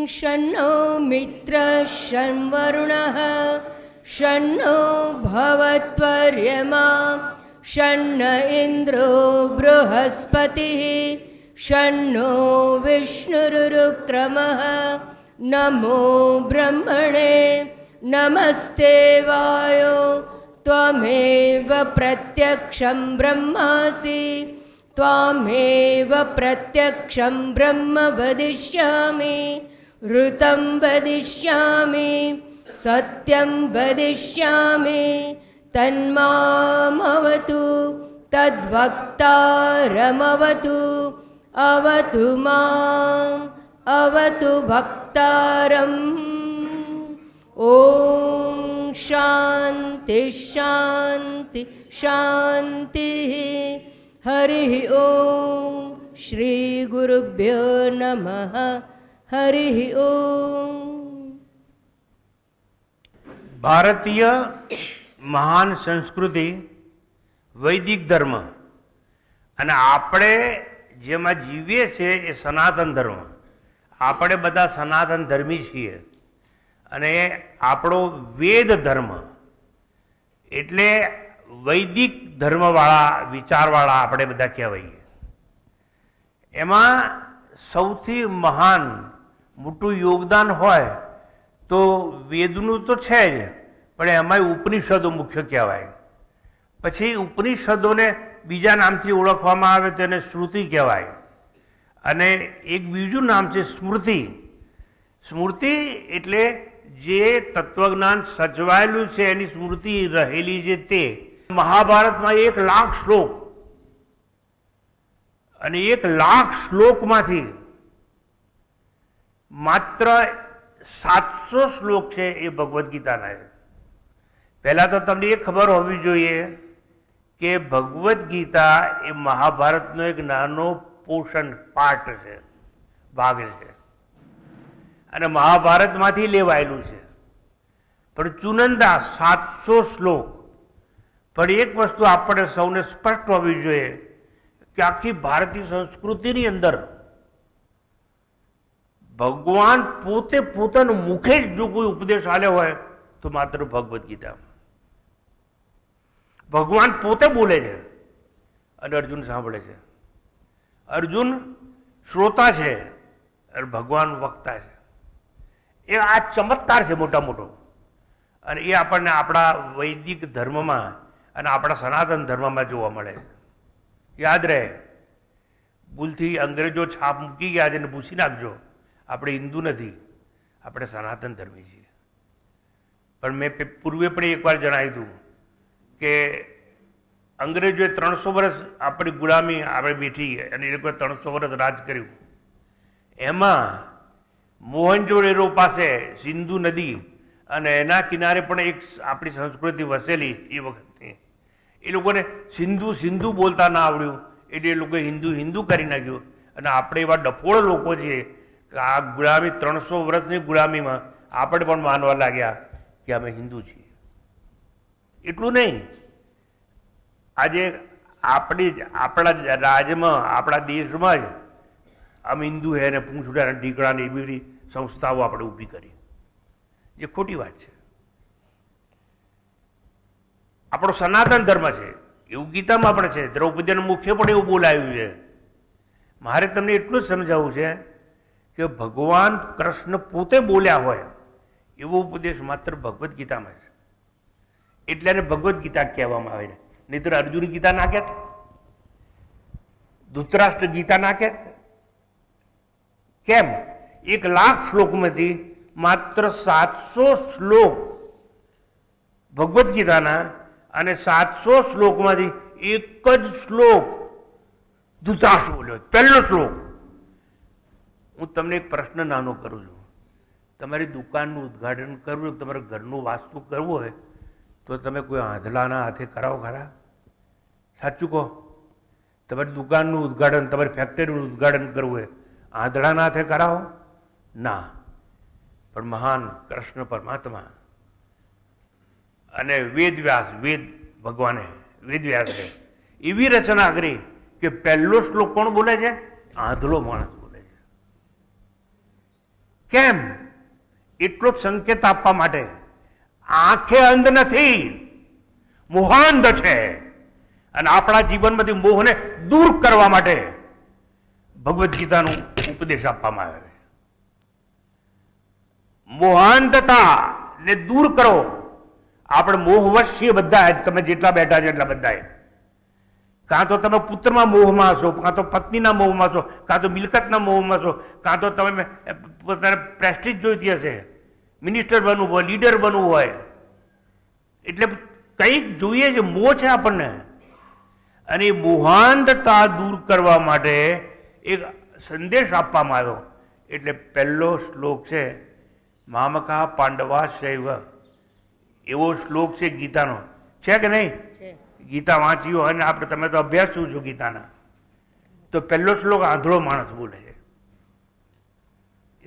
शन्नो मित्रः शन्वरुणः शन्नो भवत्वर्यमा शन्न इन्द्रो बृहस्पतिः शन्नो विष्णुरुक्रमः नमो ब्रह्मणे नमस्ते वायो त्वमेव प्रत्यक्षं ब्रह्मासि त्वामेव प्रत्यक्षं ब्रह्म वदिष्यामि ऋतं वदिष्यामि सत्यं वदिष्यामि तन्मामवतु तद्भक्तारमवतु अवतु माम् अवतु भक्तारम्। ॐ शान्ति शान्ति शान्तिः। हरिः ॐ श्री गुरुभ्यो नमः। हरिः ॐ। ભારતીય મહાન સંસ્કૃતિ વૈદિક ધર્મ અને આપણે જેમાં જીવીએ છીએ એ સનાતન ધર્મ. આપણે બધા સનાતન ધર્મી છીએ અને આપણો વેદ ધર્મ એટલે વૈદિક ધર્મવાળા વિચારવાળા આપણે બધા કહેવાઈએ. એમાં સૌથી મહાન મોટું યોગદાન હોય તો વેદનું તો છે જ, પણ એમાંય ઉપનિષદો મુખ્ય કહેવાય. પછી ઉપનિષદોને બીજા નામથી ઓળખવામાં આવે તો એને શ્રુતિ કહેવાય. અને એક બીજું નામ છે સ્મૃતિ. સ્મૃતિ એટલે જે તત્વજ્ઞાન સચવાયેલું છે એની સ્મૃતિ રહેલી છે તે. મહાભારતમાં 1,00,000 શ્લોક અને 1,00,000 શ્લોકમાંથી માત્ર 700 શ્લોક છે એ ભગવદ્ ગીતાના છે. પહેલાં તો તમને એ ખબર હોવી જોઈએ કે ભગવદ્ ગીતા એ મહાભારતનો એક નાનો પોર્શન પાર્ટ છે, ભાગ છે અને મહાભારતમાંથી લેવાયેલું છે. પણ ચુનંદા 700 શ્લોક. પણ એક વસ્તુ આપણે સૌને સ્પષ્ટ હોવી જોઈએ કે આખી ભારતીય સંસ્કૃતિની અંદર ભગવાન પોતે પોતાનું મુખે જ જો કોઈ ઉપદેશ આલ્યો હોય તો માત્ર ભગવદ્ ગીતા. ભગવાન પોતે બોલે છે અને અર્જુન સાંભળે છે. અર્જુન શ્રોતા છે અને ભગવાન વક્તા છે. એ આ ચમત્કાર છે મોટા મોટો. અને એ આપણને આપણા વૈદિક ધર્મમાં અને આપણા સનાતન ધર્મમાં જોવા મળે છે. યાદ રહે, ભૂલથી અંગ્રેજો છાપ મૂકી ગયા છે ને પૂછી નાખજો, આપણે હિન્દુ નથી, આપણે સનાતન ધર્મી છીએ. પણ મેં પૂર્વે પણ એકવાર જણાવ્યું હતું કે અંગ્રેજોએ 300 વર્ષ આપણી ગુલામી આપણે બેઠી અને એ લોકોએ 300 વર્ષ રાજ કર્યું. એમાં મોહનજોડેરો પાસે સિંધુ નદી અને એના કિનારે પણ એક આપણી સંસ્કૃતિ વસેલી. એ વખતે એ લોકોને સિંધુ સિંધુ બોલતા ના આવડ્યું એટલે એ લોકોએ હિન્દુ હિન્દુ કરી નાખ્યું. અને આપણે એવા ડફોળ લોકો છીએ કે આ ગુલામી 300 વર્ષની ગુલામીમાં આપણે પણ માનવા લાગ્યા કે અમે હિન્દુ છીએ. એટલું નહીં, આજે આપણા રાજ્યમાં આપણા દેશમાં જ આમ હિન્દુ હે ને પૂંછડા ઢીકડા ને એવી બધી સંસ્થાઓ આપણે ઊભી કરી, જે ખોટી વાત છે. આપણો સનાતન ધર્મ છે એવું ગીતામાં પણ છે. દ્રૌપદીનું મુખ્ય પણ એવું બોલાયું છે. મારે તમને એટલું જ સમજાવવું છે કે ભગવાન કૃષ્ણ પોતે બોલ્યા હોય એવો ઉપદેશ માત્ર ભગવદ્ ગીતામાં છે. એટલે એને ભગવદ્ ગીતા કહેવામાં આવે છે. નહીતર અર્જુન ગીતા ના કહેત, ધૃતરાષ્ટ્ર ગીતા ના કહેત. કેમ? 1,00,000 શ્લોકમાંથી માત્ર 700 શ્લોક ભગવદ્ ગીતાના અને 700 શ્લોકમાંથી એક જ શ્લોક ધૃતરાષ્ટ્ર બોલ્યો, પહેલો શ્લોક. હું તમને એક પ્રશ્ન નાનો કરું છું. તમારી દુકાનનું ઉદ્ઘાટન કરવું, તમારે ઘરનું વાસ્તુ કરવું હોય તો તમે કોઈ આંધળાના હાથે કરાવો ખરા? સાચું કહો. તમારી દુકાનનું ઉદ્ઘાટન, તમારી ફેક્ટરીનું ઉદ્ઘાટન કરવું હોય આંધળાના હાથે કરાવો? ના. પણ મહાન કૃષ્ણ પરમાત્મા અને વેદવ્યાસ, વેદ ભગવાને વેદવ્યાસે એવી રચના કરી કે પહેલો શ્લોક કોણ બોલે છે? આંધળો માણસ બોલે છે. કેમ? એટલો જ સંકેત આપવા માટે. આંખે અંધ નથી, મોહાંધ છે. અને આપણા જીવનમાંથી મોહને દૂર કરવા માટે ભગવદ્ ગીતાનું ઉપદેશ આપવામાં આવે છે. મોહાંધતા ને દૂર કરો. આપણે મોહવશ છીએ બધા, તમે જેટલા બેઠા છો એટલા બધા. કાં તો તમે પુત્રમાં મોહમાં છો, કાં તો પત્નીના મોહમાં છો, કાં તો મિલકતના મોહમાં છો, કાં તો તમે પોતાને પ્રેસ્ટીજ જોઈતી હશે, મિનિસ્ટર બનવું હોય, લીડર બનવું હોય. એટલે કંઈક જોઈએ છે, મોહ છે આપણને. અને એ મોહાંધતા દૂર કરવા માટે એક સંદેશ આપવામાં આવ્યો. એટલે પહેલો શ્લોક છે મામકા પાંડવા શૈવ, એવો શ્લોક છે ગીતાનો. છે કે નહીં? ગીતા વાંચી હોય ને આપણે, તમે તો અભ્યાસ શું છો ગીતાના, તો પહેલો શ્લોક આંધળો માણસ બોલે છે.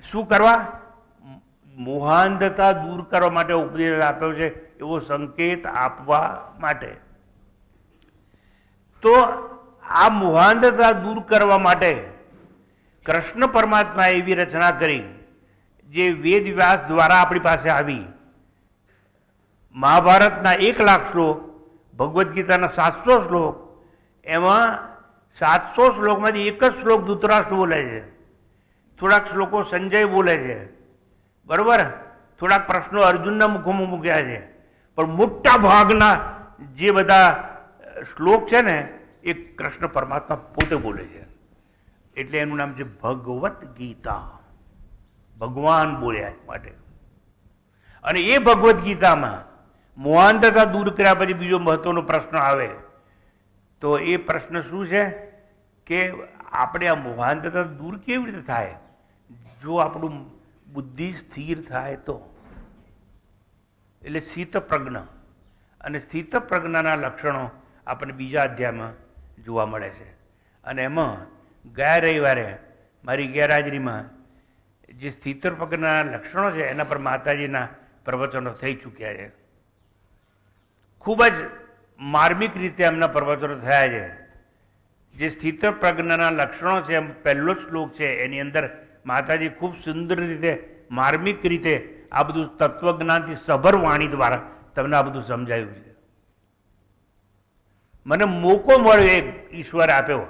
શું કરવા? મોહાંધતા દૂર કરવા માટે ઉપદેશ આપ્યો છે, એવો સંકેત આપવા માટે. તો આ મોહાંધતા દૂર કરવા માટે કૃષ્ણ પરમાત્માએ એવી રચના કરી જે વેદ વ્યાસ દ્વારા આપણી પાસે આવી. મહાભારતના 1 લાખ શ્લોક, ભગવદ્ ગીતાના 700 શ્લોક, એમાં 700 શ્લોકમાંથી એક જ શ્લોક ધૃતરાષ્ટ્ર બોલે છે, થોડાક શ્લોકો સંજય બોલે છે, બરોબર, થોડાક પ્રશ્નો અર્જુનના મુખમાં મૂક્યા છે, પણ મોટા ભાગના જે બધા શ્લોક છે ને એ કૃષ્ણ પરમાત્મા પોતે બોલે છે. એટલે એનું નામ છે ભગવદ્ ગીતા. ભગવાન બોલ્યા માટે. અને એ ભગવદ્ ગીતામાં મોહાંધતા દૂર કર્યા પછી બીજો મહત્વનો પ્રશ્ન આવે. તો એ પ્રશ્ન શું છે કે આપણે આ મોહાંધતા દૂર કેવી રીતે થાય? જો આપણું બુદ્ધિ સ્થિર થાય તો. એટલે સ્થિત પ્રજ્ઞ. અને સ્થિત પ્રજ્ઞાના લક્ષણો આપણને બીજા અધ્યાયમાં જોવા મળે છે. અને એમાં ગયા રવિવારે મારી ગેરહાજરીમાં જે સ્થિત પ્રજ્ઞાના લક્ષણો છે એના પર માતાજીના પ્રવચનો થઈ ચૂક્યા છે. ખૂબ જ માર્મિક રીતે એમના પ્રવચનો થયા છે. જે સ્થિત પ્રજ્ઞાના લક્ષણો છે એમ પહેલો શ્લોક છે, એની અંદર માતાજી ખૂબ સુંદર રીતે, માર્મિક રીતે આ બધું તત્વજ્ઞાનથી સભર વાણી દ્વારા તમને આ બધું સમજાયું છે. મને મોકો મળ્યો, એક ઈશ્વરે આપ્યો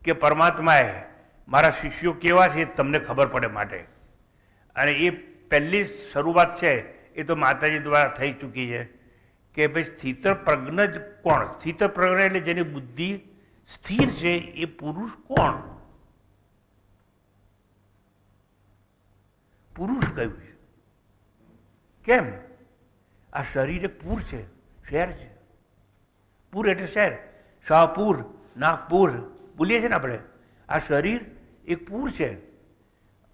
કે પરમાત્માએ મારા શિષ્યો કેવા છે એ તમને ખબર પડે માટે. અને એ પહેલી શરૂઆત છે એ તો માતાજી દ્વારા થઈ ચૂકી છે કે ભાઈ સ્થિત પ્રજ્ઞ જ કોણ? સ્થિત પ્રજ્ઞ એટલે જેની બુદ્ધિ સ્થિર છે એ પુરુષ કોણ? પુરુષ કયું છે? કેમ? આ શરીર એક પૂર છે, શહેર છે. પૂર એટલે શહેર, શાહપુર, નાગપુર બોલીએ છીએ ને આપણે. આ શરીર એક પૂર છે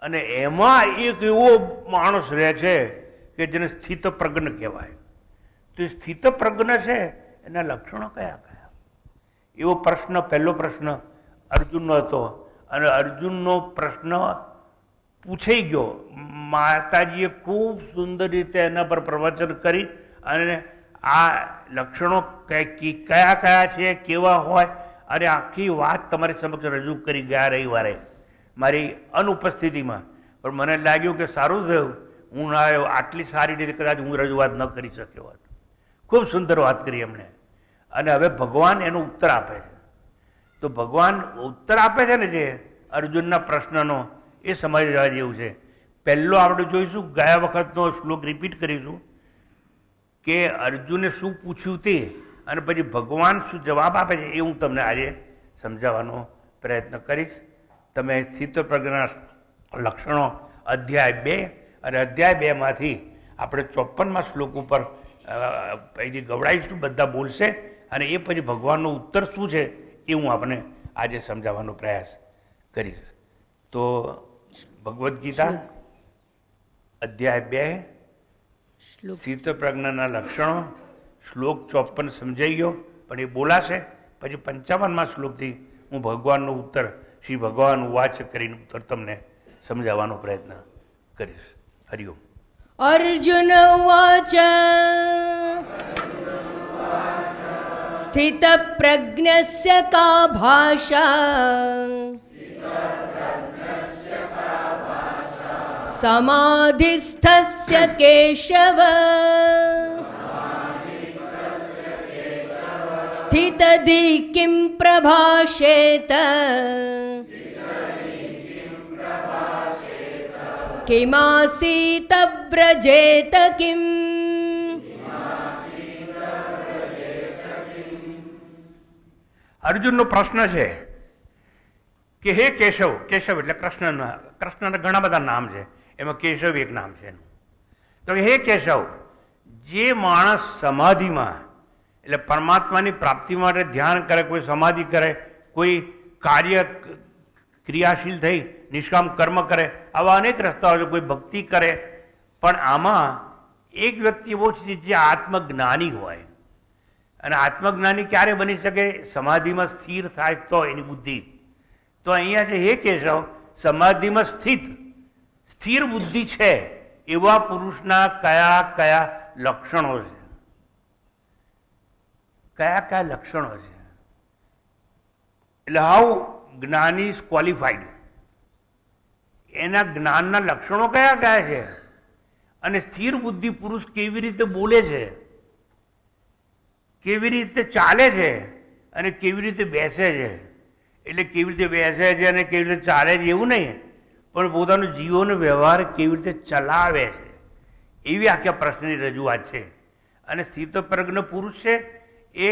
અને એમાં એક એવો માણસ રહે છે કે જેને સ્થિત પ્રજ્ઞ કહેવાય. તો એ સ્થિત પ્રજ્ઞ છે, એના લક્ષણો કયા કયા? એવો પ્રશ્ન, પહેલો પ્રશ્ન અર્જુનનો હતો. અને અર્જુનનો પ્રશ્ન પૂછાઈ ગયો. માતાજીએ ખૂબ સુંદર રીતે એના પર પ્રવચન કરી અને આ લક્ષણો કયા કયા છે, કેવા હોય, અને આખી વાત તમારી સમક્ષ રજૂ કરી ગયા રવિવારે મારી અનુપસ્થિતિમાં. પણ મને લાગ્યું કે સારું થયું હું ના આવ્યો. આટલી સારી રીતે કદાચ હું રજૂઆત ન કરી શક્યો હોત. ખૂબ સુંદર વાત કરી એમણે. અને હવે ભગવાન એનો ઉત્તર આપે છે. તો ભગવાન ઉત્તર આપે છે ને જે અર્જુનના પ્રશ્નનો, એ સમજવા જેવું છે. પહેલો આપણે જોઈશું, ગયા વખતનો શ્લોક રિપીટ કરીશું કે અર્જુને શું પૂછ્યું તે, અને પછી ભગવાન શું જવાબ આપે છે એ હું તમને આજે સમજાવવાનો પ્રયત્ન કરીશ. તમે સ્થિત પ્રજ્ઞાના લક્ષણો અધ્યાય 2 અને અધ્યાય 2 માંથી આપણે 54મા શ્લોક ઉપર અહીંથી ગવડાવીશું. બધા બોલશે અને એ પછી ભગવાનનો ઉત્તર શું છે એ હું આપણે આજે સમજાવવાનો પ્રયાસ કરીશ. તો ભગવદ્ ગીતા અધ્યાય 2 સ્થિત પ્રજ્ઞાના લક્ષણો, શ્લોક 54 સમજાઈ ગયો, પણ એ બોલાશે. પછી 55મા શ્લોકથી હું ભગવાનનો ઉત્તર, શ્રી ભગવાન વાચ કરીને ઉત્તર તમને સમજાવવાનો પ્રયત્ન કરીશ. હરિઓમ. અર્જુન ઉવાચ સ્થિત પ્રજ્ઞસ્ય કા ભાષા समाधिस्थस्य केशव स्थितधि किं प्रभाषेत किमासीत व्रजेत किम्. અર્જુનનો પ્રશ્ન છે કે હે કેશવ, કેશવ એટલે કૃષ્ણના ઘણા બધા નામ છે, એમાં કેશવ એક નામ છે એનું. તો હે કેશવ, જે માણસ સમાધિમાં એટલે પરમાત્માની પ્રાપ્તિ માટે ધ્યાન કરે, કોઈ સમાધિ કરે, કોઈ કાર્ય ક્રિયાશીલ થઈ નિષ્કામ કર્મ કરે, આવા અનેક રસ્તાઓ છે, કોઈ ભક્તિ કરે, પણ આમાં એક વ્યક્તિ એવો છે જે આત્મજ્ઞાની હોય. અને આત્મજ્ઞાની ક્યારે બની શકે? સમાધિમાં સ્થિર થાય તો એની બુદ્ધિ. તો અહીંયા છે હે કેશવ, સમાધિમાં સ્થિર બુદ્ધિ છે એવા પુરુષના કયા કયા લક્ષણો છે? કયા કયા લક્ષણો છે? એટલે હાઉ જ્ઞાની ઇઝ ક્વોલિફાઈડ, એના જ્ઞાનના લક્ષણો કયા કયા છે? અને સ્થિર બુદ્ધિ પુરુષ કેવી રીતે બોલે છે, કેવી રીતે ચાલે છે અને કેવી રીતે બેસે છે? એટલે કેવી રીતે બેસે છે અને કેવી રીતે ચાલે છે એવું નહીં, પણ પોતાનો જીવન વ્યવહાર કેવી રીતે ચલાવે છે, એવી આખા પ્રશ્નની રજૂઆત છે. અને સ્થિતપ્રજ્ઞ પુરુષ છે એ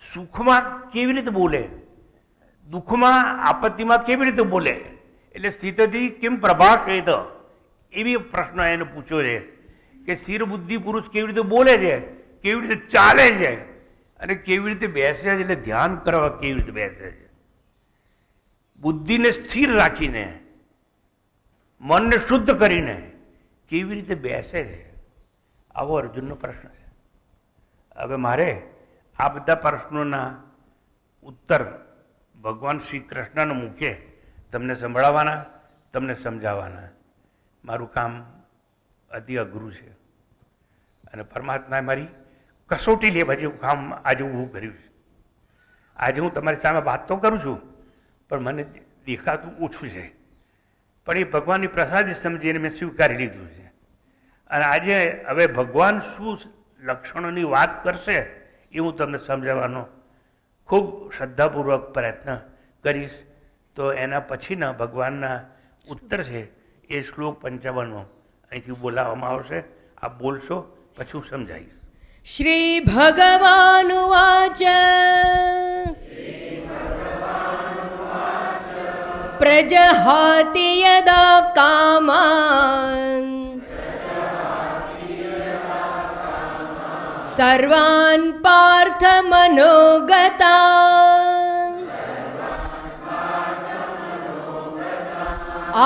સુખમાં કેવી રીતે બોલે, દુઃખમાં આપત્તિમાં કેવી રીતે બોલે, એટલે સ્થિતથી કેમ પ્રભાષેત, એવી પ્રશ્ન એને પૂછ્યો છે કે સ્થિર બુદ્ધિ પુરુષ કેવી રીતે બોલે છે, કેવી રીતે ચાલે છે અને કેવી રીતે બેસે છે, એટલે ધ્યાન કરવા કેવી રીતે બેસે છે, બુદ્ધિને સ્થિર રાખીને મનને શુદ્ધ કરીને કેવી રીતે બેસે છે, આવો અર્જુનનો પ્રશ્ન છે. હવે મારે આ બધા પ્રશ્નોના ઉત્તર ભગવાન શ્રી કૃષ્ણના મુખે તમને સંભળાવવાના, તમને સમજાવવાના. મારું કામ અતિ અઘરું છે અને પરમાત્માએ મારી કસોટી લેવા જેવું કામ આજે ઊભું કર્યું છે. આજે હું તમારી સામે વાત તો કરું છું, પણ મને દેખાતું ઓછું છે, પણ એ ભગવાનની પ્રસાદી સમજીને મેં સ્વીકારી લીધું છે. અને આજે હવે ભગવાન શું લક્ષણોની વાત કરશે એ હું તમને સમજાવવાનો ખૂબ શ્રદ્ધાપૂર્વક પ્રયત્ન કરીશ. તો એના પછીના ભગવાનના ઉત્તર છે એ શ્લોક 55 અહીંથી બોલાવવામાં આવશે. આપ બોલશો, પછી હું સમજાવીશ. શ્રી ભગવાનુવાચ પ્રજહાતિ યદા કામાન સર્વાન પાર્થ મનોગતાન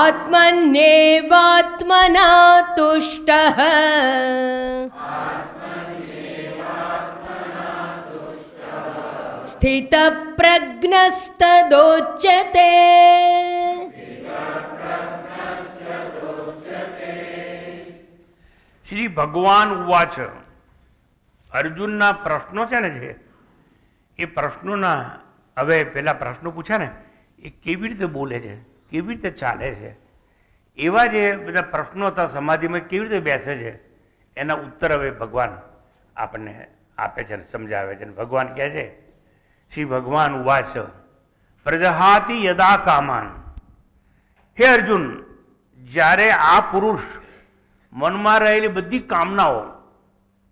આત્મન્યેવાત્મના તુષ્ટઃ સ્થિતપ્રજ્ઞસ્તદોચ્યતે. શ્રી ભગવાન ઉવાચ. અર્જુનના પ્રશ્નો છે ને જે એ પ્રશ્નોના હવે પેલા પ્રશ્નો પૂછ્યા ને એ કેવી રીતે બોલે છે, કેવી રીતે ચાલે છે, એવા જે બધા પ્રશ્નો હતા, સમાધિમાં કેવી રીતે બેસે છે, એના ઉત્તર હવે ભગવાન આપણને આપે છે, સમજાવે છે. ભગવાન કહે છે શ્રી ભગવાન ઉવાચ પ્રજહાતિ યદા કામાન. હે અર્જુન, જ્યારે આ પુરુષ મનમાં રહેલી બધી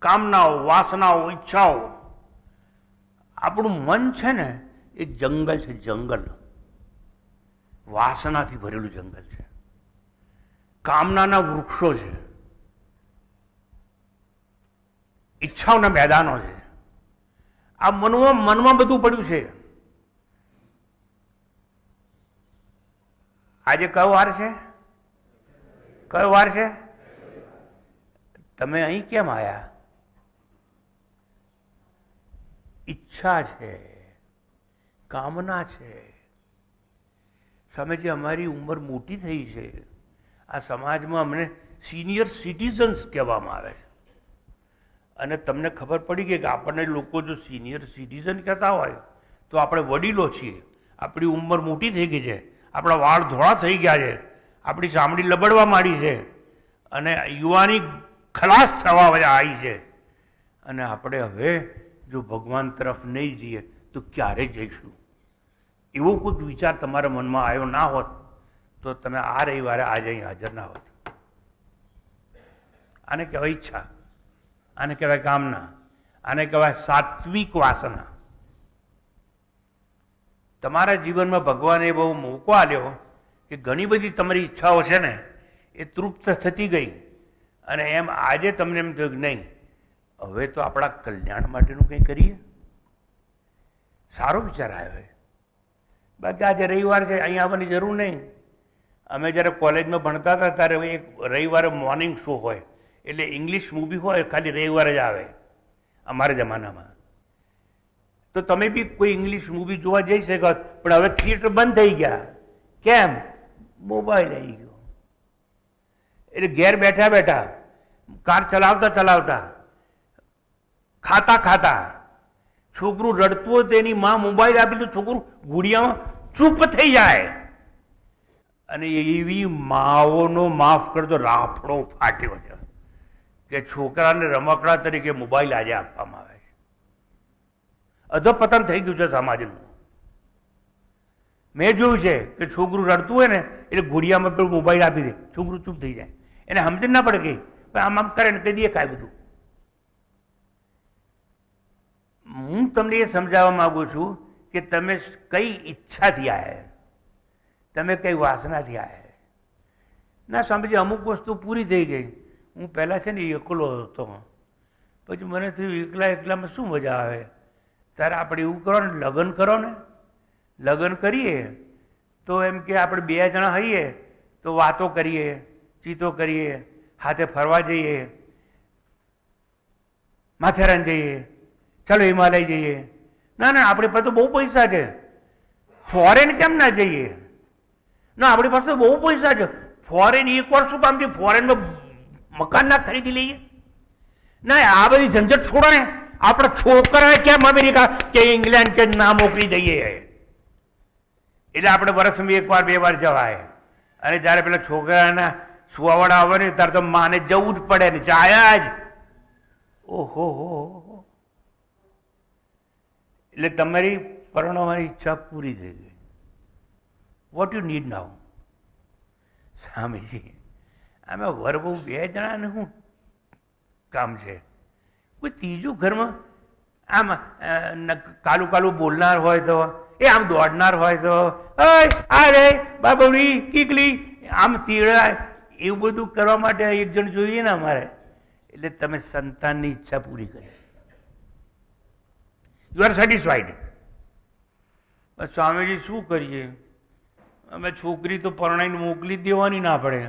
કામનાઓ, વાસનાઓ, ઈચ્છાઓ, આપણું મન છે ને એ જંગલ છે, જંગલ વાસનાથી ભરેલું જંગલ છે, કામનાના વૃક્ષો છે, ઈચ્છાઓના મેદાનો છે. આ મનમાં બધું પડ્યું છે. આજે કયો વાર છે? કયો વાર છે? તમે અહીં કેમ આવ્યા? ઈચ્છા છે, કામના છે. સ્વામીજી, અમારી ઉંમર મોટી થઈ છે, આ સમાજમાં અમને સિનિયર સિટીઝન્સ કહેવામાં આવે છે, અને તમને ખબર પડી ગઈ કે આપણને લોકો જો સિનિયર સિટીઝન કહેતા હોય તો આપણે વડીલો છીએ, આપણી ઉંમર મોટી થઈ ગઈ છે, આપણા વાળ ધોળા થઈ ગયા છે, આપણી ચામડી લબડવા માંડી છે અને યુવાની ખલાસ થવા આવી છે, અને આપણે હવે જો ભગવાન તરફ નહીં જઈએ તો ક્યારે જઈશું? એવો કોઈક વિચાર તમારા મનમાં આવ્યો ના હોત તો તમે આ રવિવારે આજે અહીં હાજર ના હોત. આને કહેવાય ઈચ્છા, આને કહેવાય કામના, આને કહેવાય સાત્વિક વાસના. તમારા જીવનમાં ભગવાને બહુ મોકો આલ્યો કે ઘણી બધી તમારી ઈચ્છાઓ છે ને એ તૃપ્ત થતી ગઈ, અને એમ આજે તમને એમ થયું કે નહીં, હવે તો આપણા કલ્યાણ માટેનું કંઈ કરીએ. સારો વિચાર આવ્યો છે. બાકી આજે રવિવાર છે, અહીં આવવાની જરૂર નહીં. અમે જ્યારે કોલેજમાં ભણતા હતા ત્યારે એક રવિવારે મોર્નિંગ શો હોય, એટલે ઇંગ્લિશ મૂવી હોય, ખાલી રવિવારે જ આવે અમારા જમાનામાં. તો તમે બી કોઈ ઇંગ્લિશ મૂવી જોવા જઈ શકો, પણ હવે થિયેટર બંધ થઈ ગયા. કેમ? મોબાઈલ આવી ગયો. એટલે ઘેર બેઠા બેઠા, કાર ચલાવતા ચલાવતા, ખાતા ખાતા, છોકરું રડતું હોય તો એની માં મોબાઈલ આપી તો છોકરું ઘોડિયામાં ચૂપ થઈ જાય. અને એવી માઓનો માફ કરતો રાફડો ફાટ્યો છે કે છોકરાને રમકડા તરીકે મોબાઈલ આજે આપવામાં આવે છે. અધપતન થઈ ગયું છે સમાજનું. મેં જોયું છે કે છોકરું રડતું હોય ને એટલે ઘોડિયામાં પેલું મોબાઈલ આપી દે, છોકરું ચૂપ થઈ જાય. એને સમજ ના પડે કે આમ આમ કરે ને કહી દે કાંઈ બધું. હું તમને એ સમજાવવા માંગુ છું કે તમે કઈ ઈચ્છાથી આવ્યા, તમે કઈ વાસનાથી આવ્યા. ના સ્વામીજી, અમુક વસ્તુ પૂરી થઈ ગઈ. હું પહેલાં છે ને એકલો હતો, પછી મને થયું એકલા એકલામાં શું મજા આવે. ત્યારે આપણે એવું કરો ને, લગ્ન કરો ને, લગ્ન કરીએ તો એમ કે આપણે બે જણા હઈએ તો વાતો કરીએ, ચીતો કરીએ, હાથે ફરવા જઈએ, માથેરાન જઈએ, ચાલો હિમાલય જઈએ. ના ના, આપણી પાસે તો બહુ પૈસા છે, ફોરેન કેમ ના જઈએ? ના, આપણી પાસે તો બહુ પૈસા છે, ફોરેન એક વાર શું કામ છે? ફોરેનમાં મકાન ના ખરીદી લઈએ. ના, આ બધી ઝંઝટ છોડો ને. આપણા છોકરાને કેમ અમેરિકા કે ઇંગ્લેન્ડ કે ના મોકલી દઈએ? એટલે આપણે વર્ષમાં એક વાર બે વાર જવાય. અને જ્યારે પેલા છોકરાના સુવાવાળા આવે ને ત્યારે તો માને જવું જ પડે ને, જાય જ. ઓહો હો. એટલે તમારી પરણવાની ઈચ્છા પૂરી થઈ ગઈ. વોટ યુ નીડ નાઉ? સ્વામીજી, અમે વર બહુ બે જણાને શું કામ છે? કોઈ ત્રીજું ઘરમાં આમ કાલું કાલું બોલનાર હોય તો, એ આમ દોડનાર હોય તો, આ રે બાબડી કીકલી આમ તીડાય, એવું બધું કરવા માટે એક જણ જોઈએ ને અમારે. એટલે તમે સંતાનની ઈચ્છા પૂરી કરી, યુ આર સેટિસ્ફાઈડ. સ્વામીજી શું કરીએ? અમે છોકરી તો પરણાઈને મોકલી દેવાની ના પડે.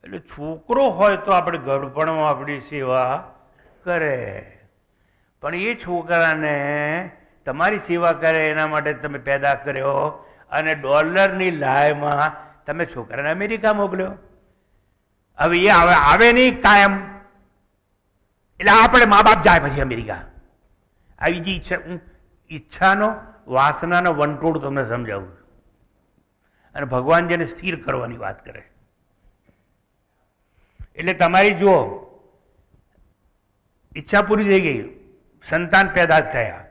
એટલે છોકરો હોય તો આપણે ગળપણમાં આપણી સેવા કરે, પણ એ છોકરાને તમારી સેવા કરે એના માટે તમે પેદા કર્યો, અને ડોલરની લાયમાં તમે છોકરાને અમેરિકા મોકલ્યો. હવે એ આવે નહીં કાયમ, એટલે આપણે મા બાપ જાય પછી અમેરિકા. આવી જે ઈચ્છાનો વાસનાનો વંટોળ તમને સમજાવું. અને ભગવાન જેને સ્થિર કરવાની વાત કરે. એટલે તમારી જો ઈચ્છા પૂરી થઈ ગઈ, સંતાન પેદા થયા,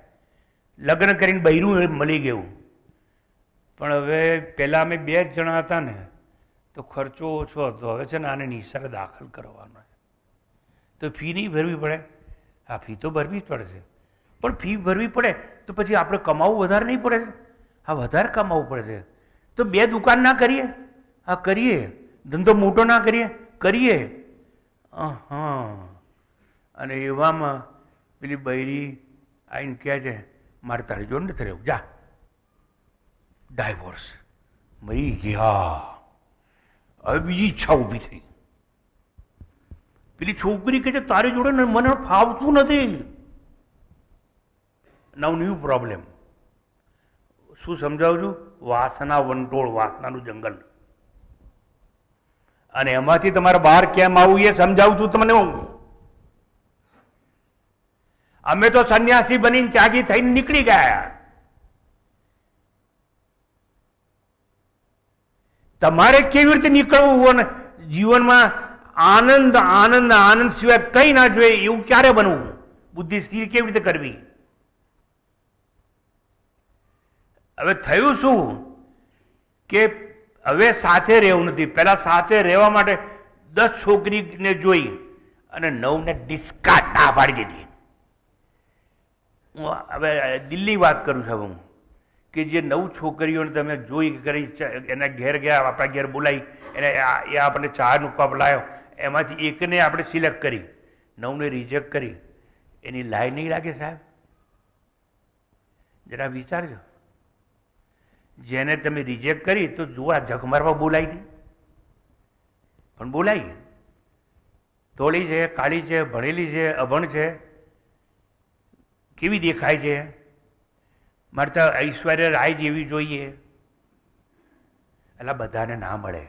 લગ્ન કરીને બૈરું મળી ગયું, પણ હવે પહેલાં અમે બે જ જણા હતા ને તો ખર્ચો ઓછો હતો. હવે છે ને આને નિશાળે દાખલ કરવાનો છે તો ફી નહીં ભરવી પડે? હા, ફી તો ભરવી જ પડશે, પણ ફી ભરવી પડે તો પછી આપણે કમાવું વધારે નહીં પડે? હા, વધારે કમાવું પડશે. તો બે દુકાન ના કરીએ? હા, કરીએ. ધંધો મોટો ના કરીએ? કરીએ. હા. અને એવામાં પેલી બૈરી આવીને કહે છે, મારે તારી જોડે નથી રહેવું, જા, ડાયવોર્સ. મરી ગયા. હવે બીજી ઈચ્છા ઊભી થઈ. પેલી છોકરી કહે છે, તારી જોડે મને ફાવતું નથી. નવ ન્યૂ પ્રોબ્લેમ. શું સમજાવું છું? વાસના વંટોળ, વાસનાનું જંગલ. અને એમાંથી તમારે બહાર કેમ આવવું એ સમજાવું છું તમને હું. અમે તો સંન્યાસી બનીને ત્યાગી થઈને નીકળી ગયા. તમારે કેવી રીતે નીકળવું અને જીવનમાં આનંદ આનંદ આનંદ સિવાય કંઈ ના જોઈએ એવું ક્યારે બનવું? બુદ્ધિ સ્થિર કેવી રીતે કરવી? હવે થયું શું કે હવે સાથે રહેવું નથી. પહેલા સાથે રહેવા માટે 10 છોકરીને જોઈ અને 9ને ડિસ્કાર્ડ ના પાડી દીધી. હું હવે દિલ્હી વાત કરું છું. હું કે જે 9 છોકરીઓને તમે જોઈ કરી એના ઘેર ગયા, આપણા ઘેર બોલાવી એને એ આપણને ચાનો કપ લાવ્યો, એમાંથી એકને આપણે સિલેક્ટ કરી, 9ને રિજેક્ટ કરી. એની લાઈ નહીં લાગે સાહેબ? જરા વિચારજો. જેને તમે રિજેક્ટ કરી તો જોવા જખ મારવા બોલાવી હતી, પણ બોલાવી. ધોળી છે, કાળી છે, ભણેલી છે, અભણ છે, કેવી દેખાય છે? મારે તો ઐશ્વર્ય રાય જેવી જોઈએ. એટલે બધાને ના મળે.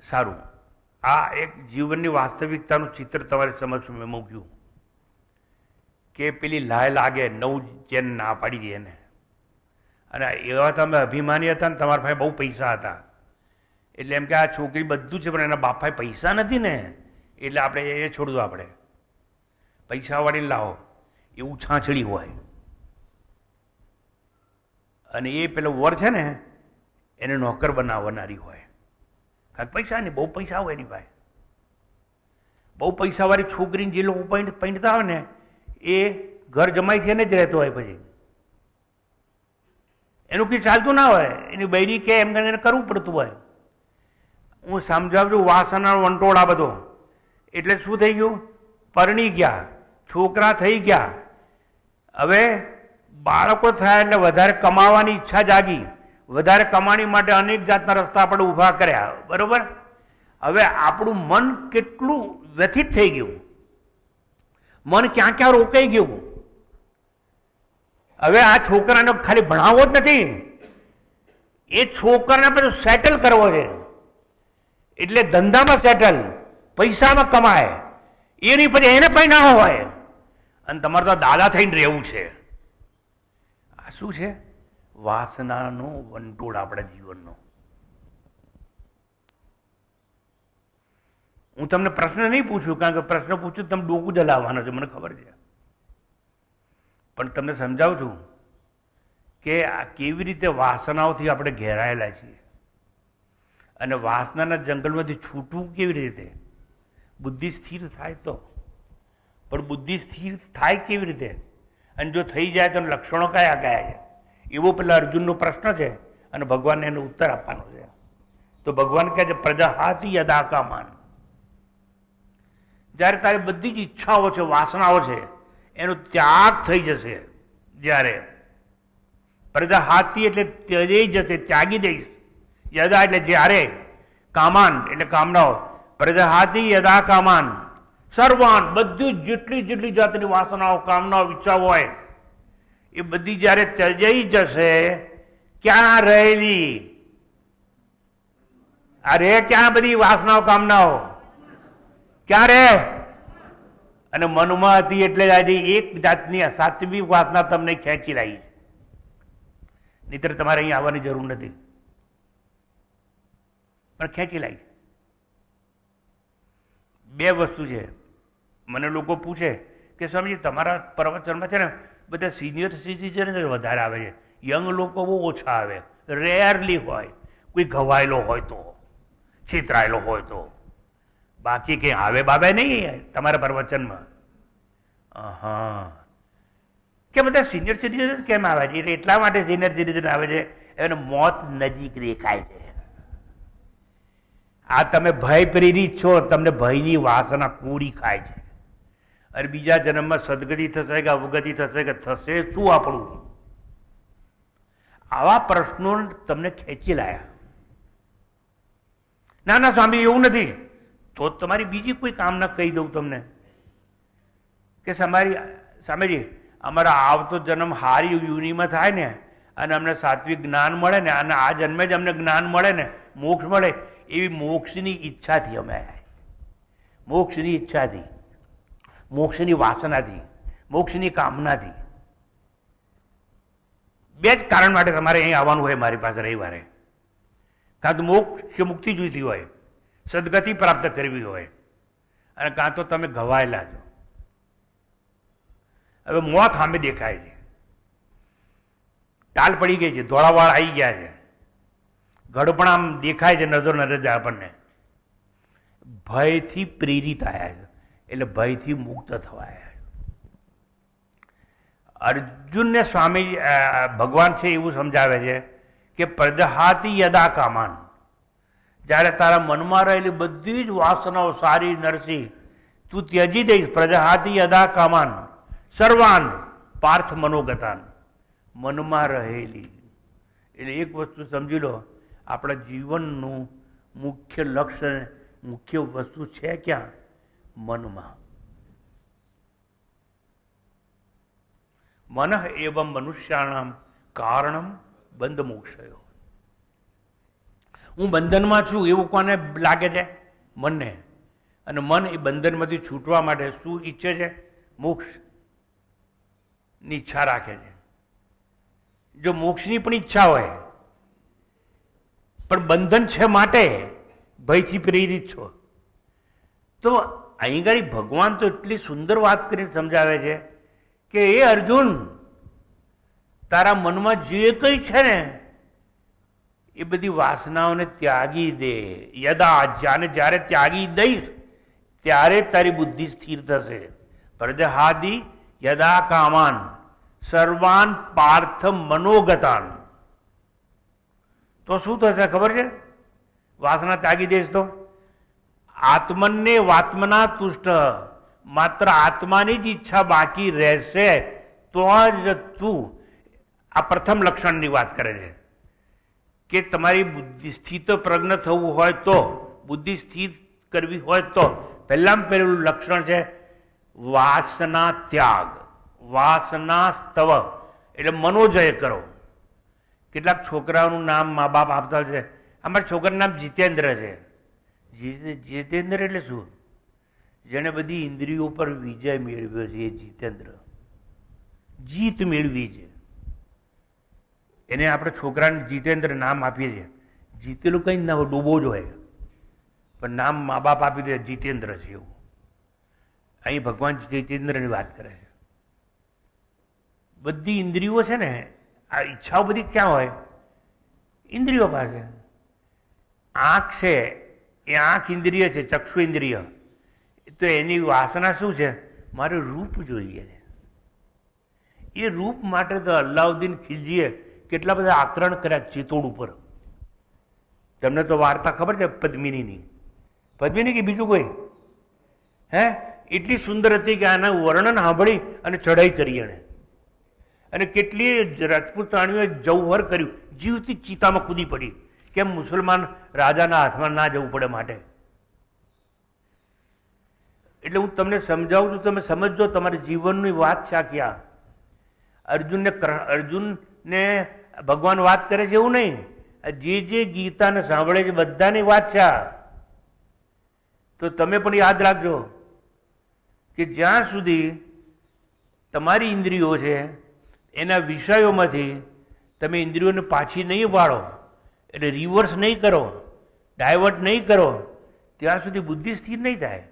સારું, આ એક જીવનની વાસ્તવિકતાનું ચિત્ર તમારી સમક્ષ મેં મૂક્યું કે પેલી લાય લાગે 9 જેને ના પાડી દે એને. અને એવા તમે અભિમાની હતા ને તમારા ભાઈ બહુ પૈસા હતા એટલે એમ કે આ છોકરી બધું છે પણ એના બાપ ભાઈ પૈસા નથી ને એટલે આપણે એ છોડવું. આપણે પૈસાવાળી લાવો એવું છાંછડી હોય અને એ પેલો વર છે ને એને નોકર બનાવનારી હોય. કારણ પૈસા નહીં, બહુ પૈસા હોય એની ભાઈ. બહુ પૈસાવાળી છોકરીને જે લોકો પૈણતા હોય ને એ ઘર જમાઈ થઈને જ રહેતો હોય. પછી એનું કંઈ ચાલતું ના હોય, એની બૈરી કે એમ એને કરવું પડતું હોય. હું સમજાવું છું વાસનાનો વંટોળ આ બધો. એટલે શું થઈ ગયું? પરણી ગયા, છોકરા થઈ ગયા, હવે બાળકો થયા એટલે વધારે કમાવાની ઈચ્છા જાગી. વધારે કમાણી માટે અનેક જાતના રસ્તા આપણે ઊભા કર્યા. બરોબર? હવે આપણું મન કેટલું વ્યથિત થઈ ગયું, મન ક્યાં ક્યાં રોકાઈ ગયું. હવે આ છોકરાને ખાલી ભણાવવો જ નથી, એ છોકરાને પછી સેટલ કરવો છે. એટલે ધંધામાં સેટલ, પૈસામાં કમાય, એની પછી એને પણ ના હોય અને તમારે તો દાદા થઈને રહેવું છે. આ શું છે? વાસનાનો વંટોળ આપણા જીવનનો. હું તમને પ્રશ્ન નહીં પૂછું, કારણ કે પ્રશ્ન પૂછું તમે ડોકું જલાવવાનો છે, મને ખબર છે. પણ તમને સમજાવું છું કે આ કેવી રીતે વાસનાઓથી આપણે ઘેરાયેલા છીએ અને વાસનાના જંગલમાંથી છૂટવું કેવી રીતે. બુદ્ધિ સ્થિર થાય તો. પણ બુદ્ધિ સ્થિર થાય કેવી રીતે? અને જો થઈ જાય તો લક્ષણો કયા કયા છે? એવો પેલા અર્જુનનો પ્રશ્ન છે અને ભગવાનને એનો ઉત્તર આપવાનો છે. તો ભગવાન કહે છે પ્રજાહાતિ યદા કામાન. જ્યારે તારી બધી જ ઈચ્છાઓ છે, વાસનાઓ છે, એનો ત્યાગ થઈ જશે. જ્યારે પ્રજાહાતિ એટલે ત્યજી જશે, ત્યાગી દઈશ. યદા એટલે જ્યારે, કામાન એટલે કામનાઓ. પ્રજાહાતિ યદા કામાન સર્વાન, બધી જેટલી જાતની વાસનાઓ, કામનાઓ, ઈચ્છાઓ હોય એ બધી જ્યારે ત્યજાઈ જશે, ક્યાં રહેલી? આ રે ક્યાં બધી વાસનાઓ, કામનાઓ? ક્યાં રે? અને મનમાં હતી એટલે આજે એક જાતની સાત્વિક વાસના તમને ખેંચી લાવી છે. નહીતર તમારે અહીં આવવાની જરૂર નથી, પણ ખેંચી લાવી. બે વસ્તુ છે. મને લોકો પૂછે કે સ્વામીજી તમારા પ્રવચનમાં છે ને બધા સિનિયર સિટીઝન જ વધારે આવે છે, યંગ લોકો બહુ ઓછા આવે, રેરલી હોય. કોઈ ઘવાયેલો હોય તો, છેતરાયેલો હોય તો, બાકી કંઈ આવે બાબે નહીં તમારા પ્રવચનમાં. હા, કે બધા સિનિયર સિટીઝન કેમ આવે છે? એટલા માટે સિનિયર સિટીઝન આવે છે, એને મોત નજીક દેખાય છે. આ તમે ભય પ્રેરિત છો, તમને ભયની વાસના કોરી ખાય છે. અને બીજા જન્મમાં સદગતિ થશે કે અવગતિ થશે કે થશે શું આપણું? આવા પ્રશ્નો તમને ખેંચી લાયા. ના ના સ્વામી એવું નથી. તો તમારી બીજી કોઈ કામના કહી દઉં તમને કે સ્વામીજી અમારા આવતો જન્મ હારી યુનિમાં થાય ને અને અમને સાત્વિક જ્ઞાન મળે ને અને આ જન્મે જ અમને જ્ઞાન મળે ને, મોક્ષ મળે, એવી મોક્ષની ઈચ્છાથી અમે આવ્યા. મોક્ષની ઈચ્છાથી, મોક્ષની વાસનાથી, મોક્ષની કામનાથી. બે જ કારણ માટે તમારે અહીં આવવાનું હોય મારી પાસે રવિવારે. કાં તો મોક્ષ કે મુક્તિ જોઈતી હોય, સદગતિ પ્રાપ્ત કરવી હોય, અને કાં તો તમે ઘવાયેલા છો. હવે મોત સામે દેખાય છે, ટાલ પડી ગઈ છે, ધોળાવાળ આવી ગયા છે, ગડપણ આમ દેખાય છે, નજર નજર આપણને. ભયથી પ્રેરિત આવ્યા છે, એટલે ભયથી મુક્ત થવાયા. અર્જુનને સ્વામી ભગવાન છે એવું સમજાવે છે કે પ્રજહાતિ યદા કામાન, જ્યારે તારા મનમાં રહેલી બધી જ વાસનાઓ સારી નરસી તું ત્યજી દઈશ. પ્રજહાતિ યદા કામાન સર્વાન પાર્થ મનોગતાન, મનમાં રહેલી. એટલે એક વસ્તુ સમજી લો, આપણા જીવનનું મુખ્ય લક્ષ્ય, મુખ્ય વસ્તુ છે ક્યાં? મનમાં. મન એવં મનુષ્યાણામ કારણમ બંધ મોક્ષયો. હું બંધનમાં છું એવું કોને લાગે છે? મનને. અને મન એ બંધનમાંથી છૂટવા માટે શું ઈચ્છે છે? મોક્ષની ઈચ્છા રાખે છે. જો મોક્ષની પણ ઈચ્છા હોય પણ બંધન છે માટે ભયથી પ્રેરિત છો, તો અહીં ગાડી ભગવાન તો એટલી સુંદર વાત કરીને સમજાવે છે કે એ અર્જુન, તારા મનમાં જે કંઈ છે ને એ બધી વાસનાઓને ત્યાગી દે. યદા, જ્યારે ત્યાગી દઈશ ત્યારે તારી બુદ્ધિ સ્થિર થશે. પ્રજહાદિ યદા કામાન સર્વાન પાર્થ મનોગતાન. તો શું થશે ખબર છે? વાસના ત્યાગી દઈશ તો આત્મનને વાત્મના તુષ્ટ, માત્ર આત્માની જ ઈચ્છા બાકી રહેશે તો જ તું. આ પ્રથમ લક્ષણની વાત કરે છે કે તમારી બુદ્ધિ સ્થિત પ્રજ્ઞ થવું હોય તો, બુદ્ધિ સ્થિર કરવી હોય તો પહેલામાં પહેલું લક્ષણ છે વાસના ત્યાગ. વાસના સ્તવ એટલે મનોજય કરો. કેટલાક છોકરાઓનું નામ મા બાપ આપતા છે. અમારા છોકરાનું નામ જીતેન્દ્ર છે. જીતેન્દ્ર એટલે શું? જેણે બધી ઇન્દ્રિયો પર વિજય મેળવ્યો છે એ જીતેન્દ્ર. જીત મેળવી છે એને આપણે છોકરાને જીતેન્દ્ર નામ આપીએ છીએ. જીતેલું કંઈ ના હોય, ડૂબો જ હોય, પણ નામ મા બાપ આપી દે જીતેન્દ્ર છે એવું. અહીં ભગવાન જીતેન્દ્રની વાત કરે છે. બધી ઇન્દ્રિયો છે ને, આ ઈચ્છાઓ બધી ક્યાં હોય? ઇન્દ્રિયો પાસે. આંખ છે એ આંખ ઇન્દ્રિય છે, ચક્ષુ ઇન્દ્રિય. તો એની વાસના શું છે? મારે રૂપ જોઈએ છે. એ રૂપ માટે તો અલાઉદ્દીન ખિલજીએ કેટલા બધા આક્રમણ કર્યા ચિત્તોડ ઉપર. તમને તો વાર્તા ખબર છે પદ્મિનીની? પદ્મિની કે બીજું કોઈ? હે, એટલી સુંદર હતી કે આના વર્ણન સાંભળી અને ચઢાઈ કરી એણે. અને કેટલી રાજપૂત રાણીઓએ જૌહર કર્યું, જીવતી ચિતામાં કૂદી પડી. કેમ? મુસલમાન રાજાના હાથમાં ના જવું પડે માટે. એટલે હું તમને સમજાવું છું, તમે સમજજો. તમારા જીવનની વાત છે આ ક્યાં? અર્જુનને ભગવાન વાત કરે છે એવું નહીં. જે ગીતાને સાંભળે છે બધાની વાત છે. તો તમે પણ યાદ રાખજો કે જ્યાં સુધી તમારી ઇન્દ્રિયો છે એના વિષયોમાંથી તમે ઇન્દ્રિયોને પાછી નહીં વાળો, એટલે રિવર્સ નહીં કરો, ડાયવર્ટ નહીં કરો, ત્યાં સુધી બુદ્ધિ સ્થિર નહીં થાય.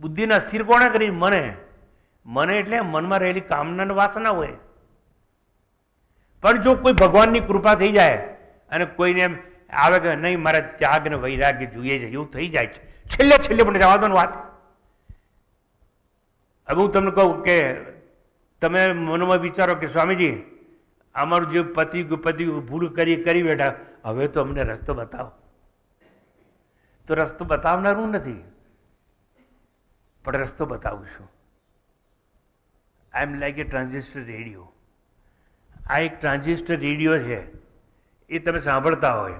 બુદ્ધિને અસ્થિર કોણે કરી? મને એટલે મનમાં રહેલી કામના અને વાસના હોય. પણ જો કોઈ ભગવાનની કૃપા થઈ જાય અને કોઈને એમ આવે કે નહીં મારે ત્યાગ ને વૈરાગ્ય જોઈએ છે, એવું થઈ જાય છે, છેલ્લે પણ જવા દો ને વાત. હવે હું તમને કહું કે તમે મનમાં વિચારો કે સ્વામીજી અમારું જે પતિ ભૂલ કરી બેઠા, હવે તો અમને રસ્તો બતાવો. તો રસ્તો બતાવનારું નથી, પણ રસ્તો બતાવું છું. આઈ એમ લાઈક એ ટ્રાન્ઝિસ્ટર રેડિયો. આ એક ટ્રાન્ઝિસ્ટર રેડિયો છે, એ તમે સાંભળતા હોય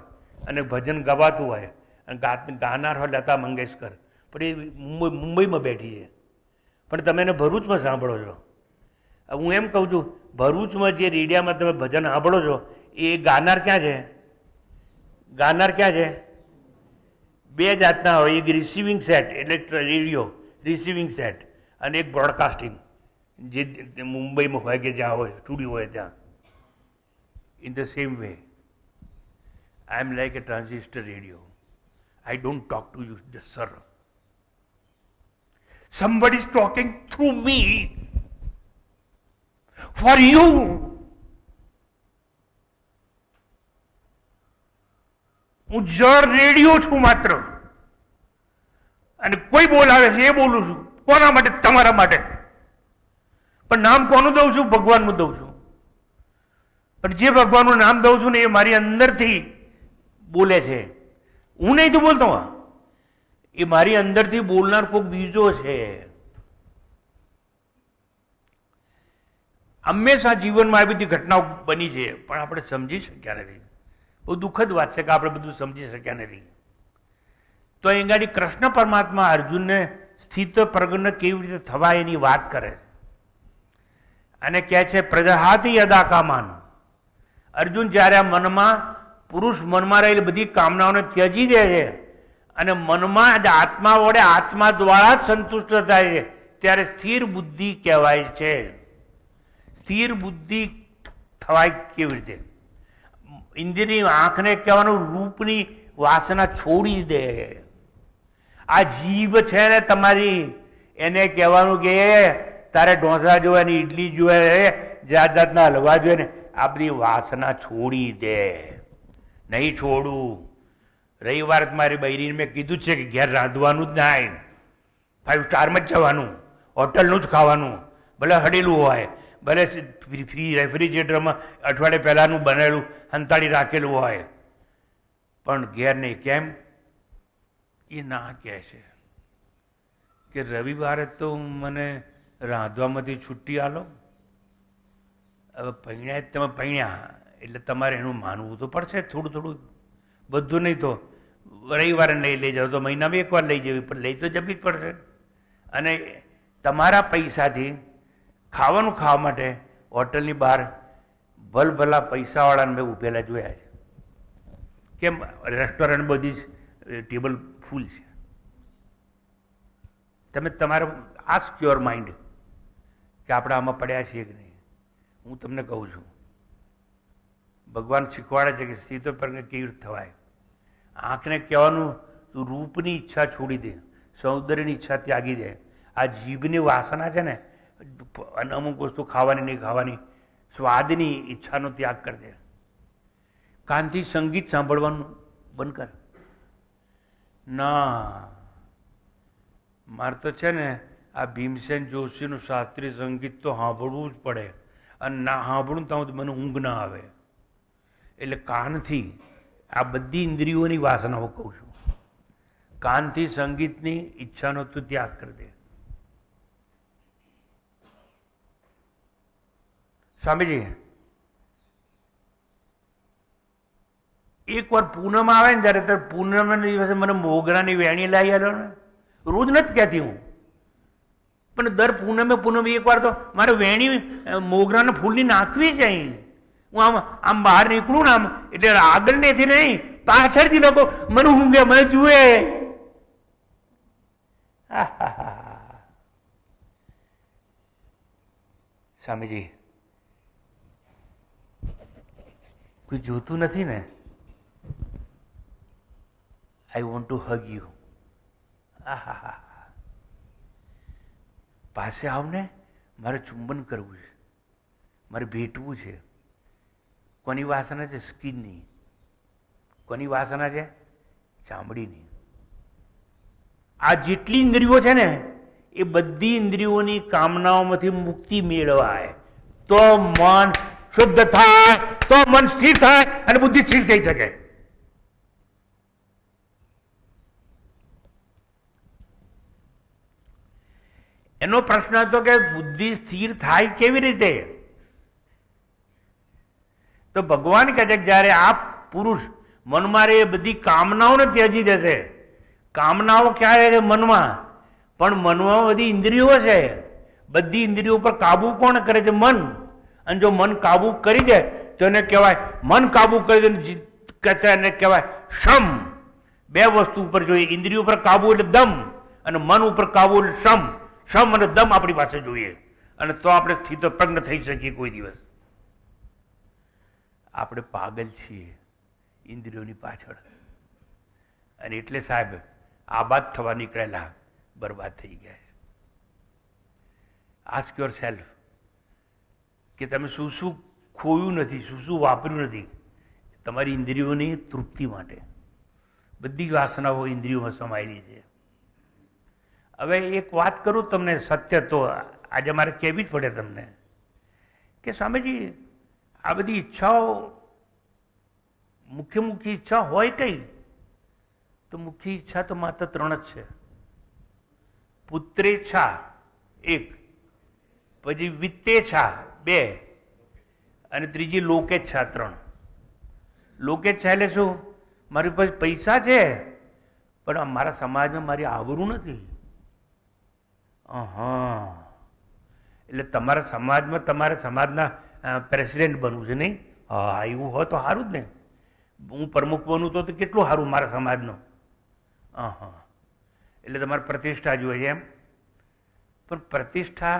અને ભજન ગવાતું હોય અને ગાનાર હોય લતા મંગેશકર, પણ એ મુંબઈમાં બેઠી છે, પણ તમે એને ભરૂચમાં સાંભળો છો. હું એમ કહું છું, ભરૂચમાં જે રેડિયામાં તમે ભજન સાંભળો છો એ ગાનાર ક્યાં છે? ગાનાર ક્યાં છે? બે જાતના હોય. એક રિસીવિંગ સેટ એટલે રેડિયો રિસીવિંગ સેટ, અને એક બ્રોડકાસ્ટિંગ જે મુંબઈમાં હોય કે જ્યાં હોય સ્ટુડિયો હોય ત્યાં. In the same way, I am like a transistor radio. I don't talk to you, sir. Somebody is talking through me for you. હું જળ રેડિયો છું માત્ર, અને કોઈ બોલાવે છે એ બોલું છું. કોના માટે? તમારા માટે. પણ નામ કોનું દઉં છું? ભગવાનનું દઉં છું. પણ જે ભગવાનનું નામ દઉં છું ને એ મારી અંદરથી બોલે છે. હું નહીં તો બોલતો, એ મારી અંદરથી બોલનાર કોઈક બીજો છે. હંમેશા જીવનમાં આવી બધી ઘટનાઓ બની છે, પણ આપણે સમજી શક્યા નથી. બહુ દુઃખદ વાત છે કે આપણે બધું સમજી શક્યા નથી. તો અહીં ગાડી કૃષ્ણ પરમાત્મા અર્જુનને સ્થિત પ્રજ્ઞ કેવી રીતે થવાય એની વાત કરે છે, અને કહે છે પ્રજહાતિ યદા કામાન. અર્જુન જ્યારે આ મનમાં, પુરુષ મનમાં રહેલી બધી કામનાઓને ત્યજી દે છે અને મનમાં જ આત્મા વડે, આત્મા દ્વારા જ સંતુષ્ટ થાય છે, ત્યારે સ્થિર બુદ્ધિ કહેવાય છે. સ્થિર બુદ્ધિ થવાય કેવી રીતે? ઇન્દ્રિયની આંખને કહેવાનું રૂપની વાસના છોડી દે. આ જીભ છે ને તમારી, એને કહેવાનું કે તારે ઢોસા જોવે ને ઇડલી જોવે, જાત જાતના હલવા જોઈએ ને, આ બધી વાસના છોડી દે. નહીં છોડું. રવિવાર મારી બૈરીને મેં કીધું છે કે ઘેર રાંધવાનું જ ના, 5 સ્ટારમાં જ જવાનું, હોટલનું જ ખાવાનું, ભલે હડેલું હોય, ભલે રેફ્રિજરેટરમાં અઠવાડિયે પહેલાંનું બનેલું હંતાડી રાખેલું હોય, પણ ઘેર નહીં. કેમ? એ ના કહે છે કે રવિવારે તો મને રાંધવામાંથી છુટ્ટી આલો. હવે પૈણ્યા તમે પૈણ્યા એટલે તમારે એનું માનવું તો પડશે થોડું થોડું, બધું નહીં. તો રવિવારે નહીં લઈ જાવ તો મહિનામાં એકવાર લઈ જવી, પણ લઈ તો જવી જ પડશે. અને તમારા પૈસાથી ખાવાનું ખાવા માટે હોટલની બહાર ભલભલા પૈસાવાળાને મેં ઊભેલા જોયા છે. કેમ? રેસ્ટોરન્ટ બધી જ ટેબલ ફૂલ છે. તમે તમારો આસ્ક યોર માઇન્ડ કે આપણે આમાં પડ્યા છીએ કે નહીં. હું તમને કહું છું, ભગવાન શીખવાડે છે કે સ્થિત પ્રજ્ઞ કેવી રીતે થવાય. આંખને કહેવાનું તું રૂપની ઈચ્છા છોડી દે, સૌંદર્યની ઈચ્છા ત્યાગી દે. આ જીભની વાસના છે ને, અને અમુક વસ્તુ ખાવાની નહીં ખાવાની, સ્વાદની ઈચ્છાનો ત્યાગ કરી દે. કાનથી સંગીત સાંભળવાનું બંધ કર. ના, મારે તો છે ને આ ભીમસેન જોશીનું શાસ્ત્રીય સંગીત તો સાંભળવું જ પડે, અને ના સાંભળું તો મને ઊંઘ ના આવે. એટલે કાનથી આ બધી ઇન્દ્રિયોની વાસનાઓ કહું છું, કાનથી સંગીતની ઈચ્છાનો તું ત્યાગ કરી દે. સ્વામીજી, એક વાર પૂનમ આવે ને ત્યારે, ત્યારે પૂનમના દિવસે મને મોગરાની વેણી લાવી આલો ને. રોજ નથી કહેતી હું, પણ દર પૂનમે એક વાર તો મારે વેણી મોગરાના ફૂલની નાખવી છે. અહીં હું આમ બહાર નીકળું ને આમ, એટલે આગળ નથી નહીં, પાછળથી લોકો મને ઊંઘે, મને જુએ. સ્વામીજી, કોઈ જોતું નથી ને. I want to હગ you. પાસે આવને, મારે ચુંબન કરવું છે, મારે ભેટવું છે. કોની વાસના છે? સ્કિનની. કોની વાસના છે? ચામડીની. આ જેટલી ઇન્દ્રિયો છે ને, એ બધી ઇન્દ્રિયોની કામનાઓમાંથી મુક્તિ મેળવાય તો મન શુદ્ધ થાય, તો મન સ્થિર થાય અને બુદ્ધિ સ્થિર થઈ શકે. એનો પ્રશ્ન હતો કે બુદ્ધિ સ્થિર થાય કેવી રીતે? તો ભગવાન કહે છે કે જ્યારે આ પુરુષ મનમાં એ બધી કામનાઓને ત્યજી દેશે. કામનાઓ ક્યારે છે? મનમાં. પણ મનમાં બધી ઇન્દ્રિયો છે. બધી ઇન્દ્રિયો પર કાબુ કોણ કરે છે? મન. અને જો મન કાબુ કરી દે તો એને કહેવાય, મન કાબુ કરી દે એને કહેવાય શમ. બે વસ્તુ ઉપર જોઈએ, ઇન્દ્રિયો ઉપર કાબુ એટલે દમ, અને મન ઉપર કાબુ એટલે શમ. શમ અને દમ આપણી પાસે જોઈએ, અને તો આપણે સ્થિત પ્રજ્ઞ થઈ શકીએ કોઈ દિવસ. આપણે પાગલ છીએ ઇન્દ્રિયોની પાછળ, અને એટલે સાહેબ આબાદ થવા નીકળેલા બરબાદ થઈ ગયા છે. આસ્ક યોર સેલ્ફ કે તમે શું શું ખોયું નથી, શું શું વાપર્યું નથી તમારી ઇન્દ્રિયોની તૃપ્તિ માટે. બધી વાસનાઓ ઇન્દ્રિયોમાં સમાયેલી છે. હવે એક વાત કરું તમને, સત્ય તો આજે મારે કહેવી જ પડે તમને કે સ્વામીજી આ બધી ઈચ્છાઓ મુખ્ય ઈચ્છા હોય કઈ? તો મુખ્ય ઈચ્છા તો માત્ર 3 જ છે. પુત્રેચ્છા 1, પછી વિત્તેચ્છા 2, અને ત્રીજી લોકેચ્છા 3. લોકેચ્છા એટલે શું? મારી પાસે પૈસા છે પણ મારા સમાજમાં મારી આવરું નથી. એટલે તમારા સમાજમાં તમારે સમાજના પ્રેસિડેન્ટ બનવું છે નહીં? હા, એવું હોય તો સારું જ ને. હું પ્રમુખ બનું તો કેટલું સારું મારા સમાજનું. એટલે તમારે પ્રતિષ્ઠા જોઈએ એમ. પણ પ્રતિષ્ઠા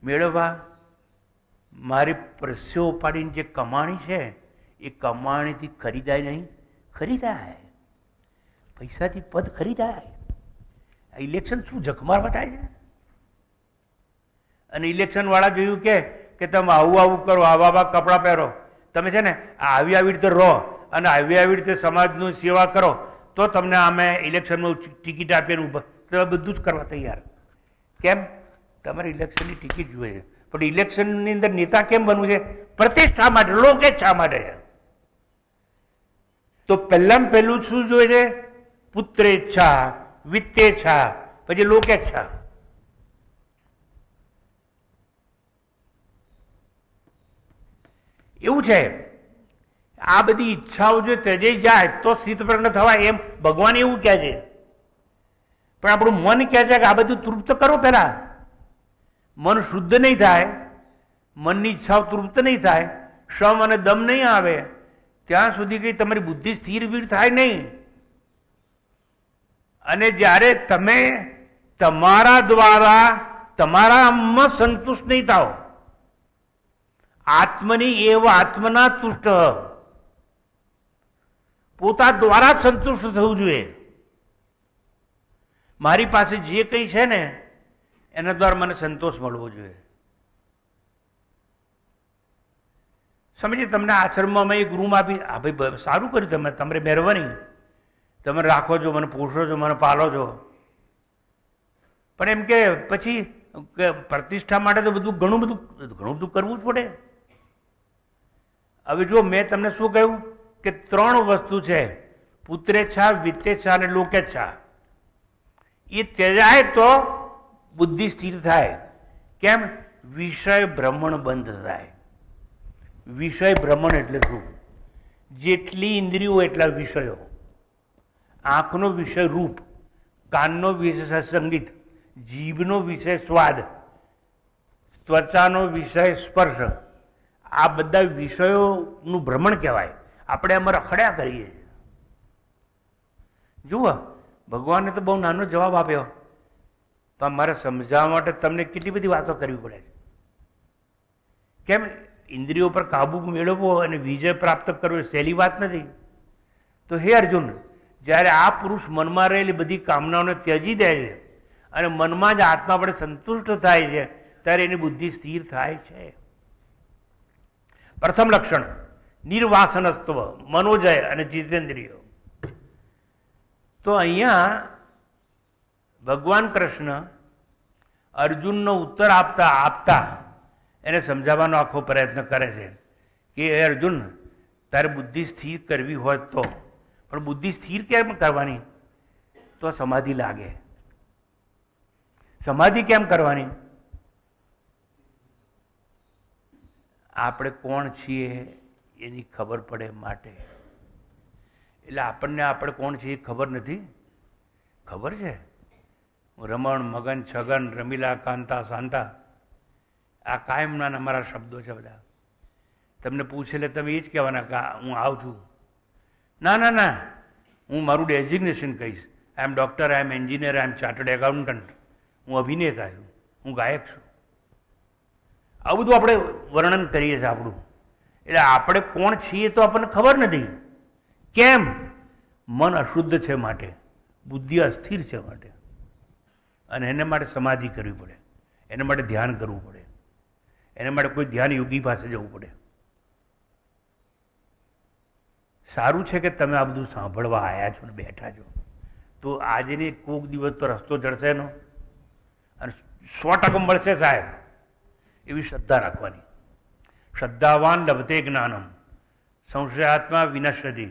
મેળવવા મારી પરસ્યો ઉપાડીને જે કમાણી છે એ કમાણીથી ખરીદાય નહીં? ખરીદાય. પૈસાથી પદ ખરીદાય. ઇલેક્શન શું જખમાર બતાય છે? અને ઇલેક્શન વાળા જોયું કે તમે આવું આવું કરો, આવા કપડાં પહેરો, તમે છે ને આવી રીતે રહો અને આવી રીતે સમાજની સેવા કરો તો તમને અમે ઇલેક્શનમાં ટિકિટ આપીને ઉભા, તમે બધું જ કરવા તૈયાર. કેમ? તમારે ઇલેક્શનની ટિકિટ જોઈએ. પણ ઇલેક્શનની અંદર નેતા કેમ બનવું છે? પ્રતિષ્ઠા માટે, લોકેચ્છા માટે. તો પહેલું શું જોઈએ છે? પુત્રેચ્છા, વિત્તેચ્છા, પછી લોકેચ્છા. એવું છે. આ બધી ઈચ્છાઓ જો ત્યજાઈ જાય તો સ્થિતપ્રજ્ઞ થવાય એમ ભગવાન એવું કહે છે. પણ આપણું મન કહે છે કે આ બધું તૃપ્ત કરો પહેલા. મન શુદ્ધ નહીં થાય, મનની ઈચ્છાઓ તૃપ્ત નહીં થાય, શમ અને દમ નહીં આવે ત્યાં સુધી કઈ તમારી બુદ્ધિ સ્થિર વીર થાય નહીં. અને જ્યારે તમે તમારા દ્વારા તમારામાં સંતુષ્ટ નહીં થાઓ, આત્મની એવ આત્મના તુષ્ટ, પોતા દ્વારા જ સંતુષ્ટ થવું જોઈએ. મારી પાસે જે કંઈ છે ને એના દ્વારા મને સંતોષ મળવો જોઈએ. સમજી, તમને આશ્રમમાં મેં એક રૂમ આપી, હા ભાઈ સારું કર્યું, તમે તમારી મહેરબાની, તમે રાખો છો, મને પોષો છો, મને પાલો છો. પણ એમ કે પછી પ્રતિષ્ઠા માટે તો ઘણું બધું કરવું જ પડે. હવે જો મેં તમને શું કહ્યું કે 3 વસ્તુ છે, પુત્રેચ્છા, વિત્તેચ્છા અને લોકેચ્છા. એ ત્યજાય તો બુદ્ધિ સ્થિર થાય. કેમ? વિષય ભ્રમણ બંધ થાય. વિષય ભ્રમણ એટલે શું? જેટલી ઇન્દ્રિયો એટલા વિષયો. આંખનો વિષય રૂપ, કાનનો વિષય સંગીત, જીભનો વિષય સ્વાદ, ત્વચાનો વિષય સ્પર્શ. આ બધા વિષયોનું ભ્રમણ કહેવાય. આપણે એમાં રખડ્યા કરીએ. જુઓ, ભગવાને તો બહુ નાનો જવાબ આપ્યો, પણ મારે સમજાવવા માટે તમને કેટલી બધી વાતો કરવી પડે છે. કેમ? ઇન્દ્રિયો પર કાબુ મેળવવો અને વિજય પ્રાપ્ત કરવો એ સહેલી વાત નથી. તો હે અર્જુન, જ્યારે આ પુરુષ મનમાં રહેલી બધી કામનાઓને ત્યજી દે છે અને મનમાં જ આત્મા પડે સંતુષ્ટ થાય છે ત્યારે એની બુદ્ધિ સ્થિર થાય છે. પ્રથમ લક્ષણ નિર્વાસનસ્ત્વ, મનોજય અને જીતેન્દ્રિયો. તો અહીંયા ભગવાન કૃષ્ણ અર્જુનનો ઉત્તર આપતા એને સમજાવવાનો આખો પ્રયત્ન કરે છે કે હે અર્જુન, તારે બુદ્ધિ સ્થિર કરવી હોય તો. પણ બુદ્ધિ સ્થિર કેમ કરવાની? તો સમાધિ લાગે. સમાધિ કેમ કરવાની? આપણે કોણ છીએ એની ખબર પડે માટે. એટલે આપણને આપણે કોણ છીએ ખબર નથી? ખબર છે. રમણ, મગન, છગન, રમીલા, કાંતા, શાંતા, આ કાયમના અમારા શબ્દો છે બધા. તમને પૂછે એટલે તમે એ જ કહેવાના કે હું આવું છું. ના ના ના, હું મારું ડેઝિગ્નેશન કહીશ. આઈ એમ ડૉક્ટર, આઈ એમ એન્જિનિયર, આઈ એમ ચાર્ટર્ડ એકાઉન્ટન્ટ, હું અભિનેતા છું, હું ગાયક છું. આવું બધું આપણે વર્ણન કરીએ છીએ આપણું. એટલે આપણે કોણ છીએ તો આપણને ખબર નથી. કેમ? મન અશુદ્ધ છે માટે, બુદ્ધિ અસ્થિર છે માટે, અને એને માટે સમાધિ કરવી પડે, એને માટે ધ્યાન કરવું પડે, એને માટે કોઈ ધ્યાન યોગી પાસે જવું પડે. સારું છે કે તમે આ બધું સાંભળવા આવ્યા છો ને બેઠા છો. તો આજની કોઈક દિવસ તો રસ્તો જડશે એનો, અને 100% મળશે સાહેબ, એવી શ્રદ્ધા રાખવાની. શ્રદ્ધાવાન લભતે જ્ઞાનમ સંશયાત્મા વિનશ્યતિ.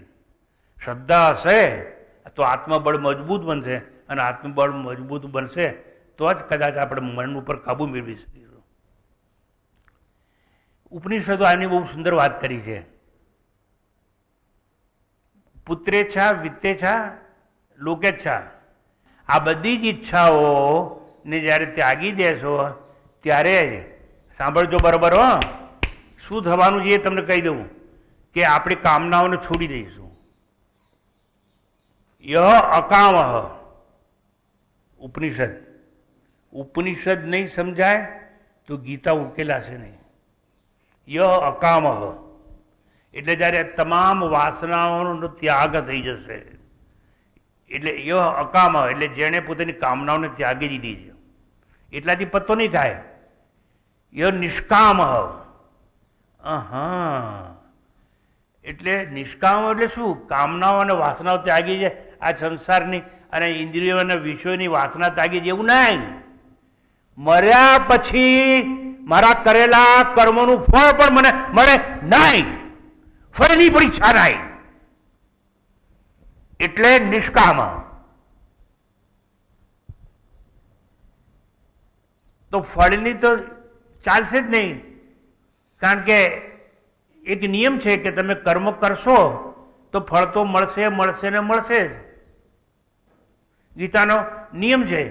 શ્રદ્ધા હશે તો આત્મબળ મજબૂત બનશે, અને આત્મબળ મજબૂત બનશે તો જ કદાચ આપણે મન ઉપર કાબુ મેળવી શકીશું. ઉપનિષદો આની બહુ સુંદર વાત કરી છે. પુત્રેચ્છા, વિત્તેચ્છા, લોકેચ્છા, આ બધી જ ઈચ્છાઓને જ્યારે ત્યાગી દેશો ત્યારે જ, સાંભળજો બરાબર હો, શું થવાનું છે એ તમને કહી દઉં, કે આપણી કામનાઓને છોડી દઈશું. યહ અકામ ઉપનિષદ, ઉપનિષદ નહીં સમજાય તો ગીતા ઉકેલાશે નહીં. યહ અકામ એટલે જ્યારે તમામ વાસનાઓનો ત્યાગ થઈ જશે, એટલે યહ અકામ એટલે જેણે પોતાની કામનાઓને ત્યાગી દીધી છે, એટલાથી પત્તો નહીં થાય. યહ નિષ્કામ, હા, એટલે નિષ્કામ એટલે શું? કામનાઓ અને વાસનાઓ ત્યાગી છે, આ સંસારની અને ઇન્દ્રિયો અને વિષયોની વાસના ત્યાગી છે એવું નહીં. મર્યા પછી મારા કરેલા કર્મોનું ફળ પણ મને મળે નહીં, ફળની પણ ઈચ્છા નહીં, એટલે નિષ્કામ. તો ફળની તો ચાલશે જ નહીં, કારણ કે એક નિયમ છે કે તમે કર્મ કરશો તો ફળ તો મળશે, મળશે ને મળશે જ. ગીતાનો નિયમ છે.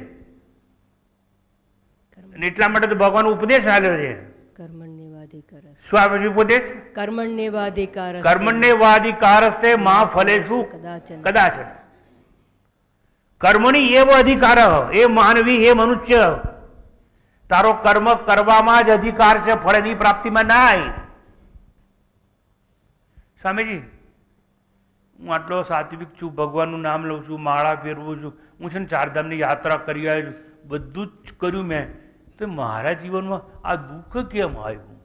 એટલા માટે તો ભગવાન ઉપદેશ આપ્યો છે. શું આપ્યો છે ઉપદેશ? કર્મણ્યેવાધિકારસ્તે મા ફલેષુ કદાચન. કર્મણી એવો અધિકાર, એ માનવી, એ મનુષ્ય, તારો કર્મ કરવામાં જ અધિકાર છે, ફળની પ્રાપ્તિમાં નહીં. સ્વામીજી, હું આટલો સાત્વિક છું, ભગવાનનું નામ લઉં છું, માળા ફેરવું છું, હું છે ને ચારધામની યાત્રા કરી આવ્યો છું, બધું જ કર્યું મેં, તો મારા જીવનમાં આ દુઃખ કેમ આવ્યું?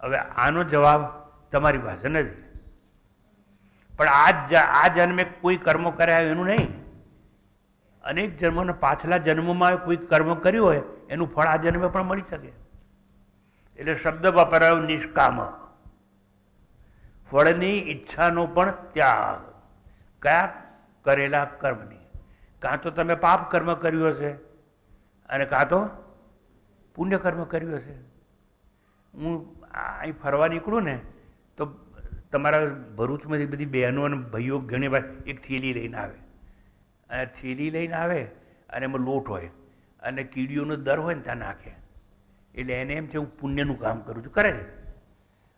હવે આનો જવાબ તમારી પાસે નથી, પણ આ જન્મે કોઈ કર્મ કર્યા એનું નહીં, અનેક જન્મોના પાછલા જન્મમાં કોઈ કર્મ કર્યું હોય એનું ફળ આ જન્મે પણ મળી શકે. એટલે શબ્દ વાપરાયો નિષ્કામ, ફળની ઈચ્છાનો પણ ત્યાગ. કયા? કરેલા કર્મની. કાં તો તમે પાપ કર્મ કર્યું હશે અને કાં તો પુણ્ય કર્મ કર્યું હશે. હું અહીં ફરવા નીકળું ને તો તમારા ભરૂચમાંથી બધી બહેનો અને ભાઈઓ ઘણી વાર એક થેલી લઈને આવે, અને થેલી લઈને આવે અને એમાં લોટ હોય અને કીડીઓનો દર હોય ને ત્યાં નાખે, એટલે એને એમ છે હું પુણ્યનું કામ કરું છું. કરે છે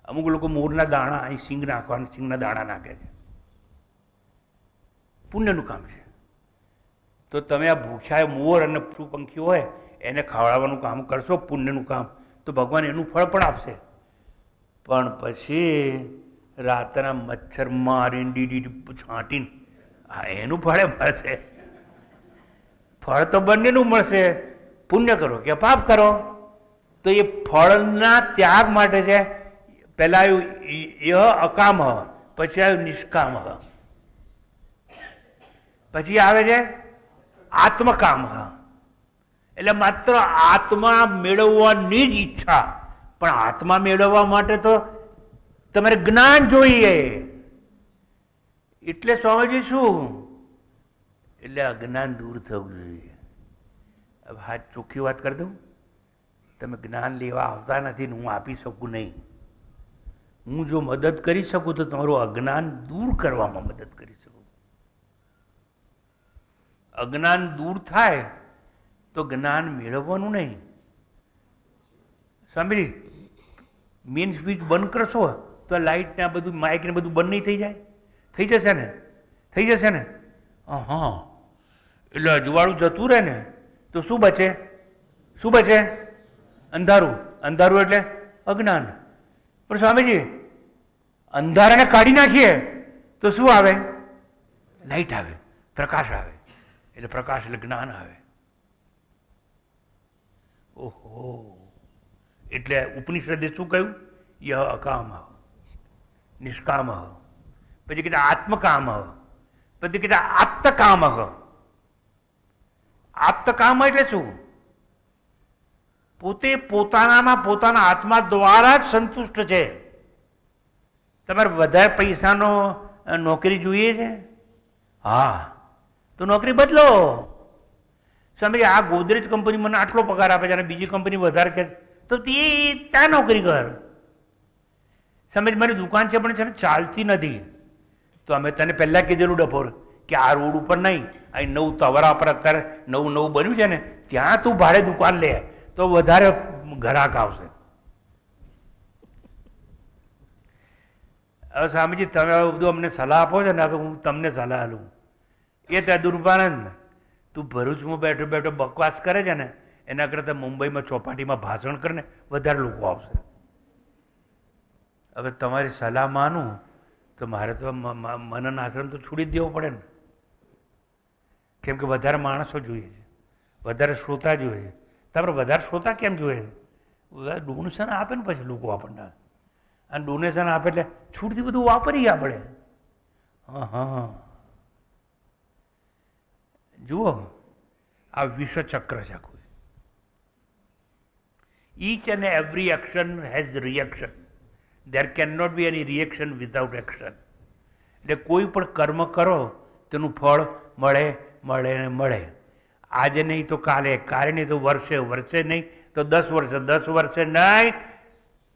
અમુક લોકો મોરના દાણા અહીં સિંગ નાખવાના, સિંગના દાણા નાખે છે, પુણ્યનું કામ છે. તો તમે આ ભૂખ્યા મોર અને પશુ પંખીઓ હોય એને ખવડાવવાનું કામ કરશો, પુણ્યનું કામ, તો ભગવાન એનું ફળ પણ આપશે. પણ પછી રાતના મચ્છર મારીને ડીડી છાંટીને એનું ફળે મળશે? ફળ તો બંનેનું મળશે. પુણ્ય કરો કે પાપ કરો, તો એ ફળના ત્યાગ માટે છે. પહેલા આવ્યું યહ અકામ, પછી આવ્યું નિષ્કામ, પછી આવે છે આત્મકામ. એટલે માત્ર આત્મા મેળવવાની જ ઈચ્છા, પણ આત્મા મેળવવા માટે તો તમારે જ્ઞાન જોઈએ. એટલે સ્વામીજી શું? એટલે અજ્ઞાન દૂર થવું જોઈએ. હવે હા ચોખ્ખી વાત કરી દઉં, તમે જ્ઞાન લેવા આવતા નથી ને હું આપી શકું નહીં. હું જો મદદ કરી શકું તો તમારું અજ્ઞાન દૂર કરવામાં મદદ કરી શકું. અજ્ઞાન દૂર થાય તો જ્ઞાન મેળવવાનું નહીં. સાંભળી, મેઇન સ્વિચ બંધ કરશો તો લાઇટ ને આ બધું માઇક ને બધું બંધ નહીં થઈ જાય? થઈ જશે ને? થઈ જશે ને? હા, એટલે અજવાળું જતું રહે ને તો શું બચે? શું બચે? અંધારું. અંધારું એટલે અજ્ઞાન. પણ સ્વામીજી અંધારાને કાઢી નાખીએ તો શું આવે? લાઈટ આવે, પ્રકાશ આવે. એટલે પ્રકાશ એટલે જ્ઞાન આવે. ઓહો, એટલે ઉપનિષદે શું કહ્યું? યહ અકામ નિષ્કામ, પછી કીધા આત્મકામ, પછી કીધા આપ્તકામ. આપ્તકામ એટલે શું? પોતે પોતાનામાં પોતાના આત્મા દ્વારા જ સંતુષ્ટ છે. તમારે વધારે પૈસાનો નોકરી જોઈએ છે? હા, તો નોકરી બદલો. સમજે આ ગોદરેજ કંપની મને આટલો પગાર આપે છે અને બીજી કંપની વધારે કે તો તે ત્યાં નોકરી કર. સમજ મારી દુકાન છે પણ છે ને ચાલતી નથી, તો અમે તને પહેલાં કીધેલું ડફોર કે આ રોડ ઉપર નહીં, અહીં નવું તવરા પર અત્યારે નવું બન્યું છે ને ત્યાં તું ભાડે દુકાન લે તો વધારે ગ્રાહક આવશે. હવે સ્વામીજી તમે બધું અમને સલાહ આપો છો ને, હવે હું તમને સલાહ આલું. એ ત્યાં દુર્ભાનંદ તું ભરૂચમાં બેઠો બેઠો બકવાસ કરે છે ને એના કરતાં મુંબઈમાં ચોપાટીમાં ભાષણ કરીને વધારે લોકો આવશે. હવે તમારી સલાહ માનું તો મારે તો મનન આશ્રમ તો છોડી જ દેવો પડે ને, કેમ કે વધારે માણસો જોઈએ છે, વધારે શ્રોતા જોઈએ છે. તમારે વધારે શ્રોતા કેમ જોઈએ છે? ડોનેશન આપે ને પછી લોકો આપણને, અને ડોનેશન આપે એટલે છૂટથી બધું વાપરીએ આપણે. હા હા, જુઓ આ વિશ્વચક્ર છે આખું. Each and every action has reaction. There cannot be any reaction without action. એટલે કોઈ પણ કર્મ કરો તેનું ફળ મળે મળે ને મળે. આજે નહીં તો કાલે, કાલે નહીં તો વર્ષે, વર્ષે નહીં તો 10 વર્ષે, 10 વર્ષે નહીં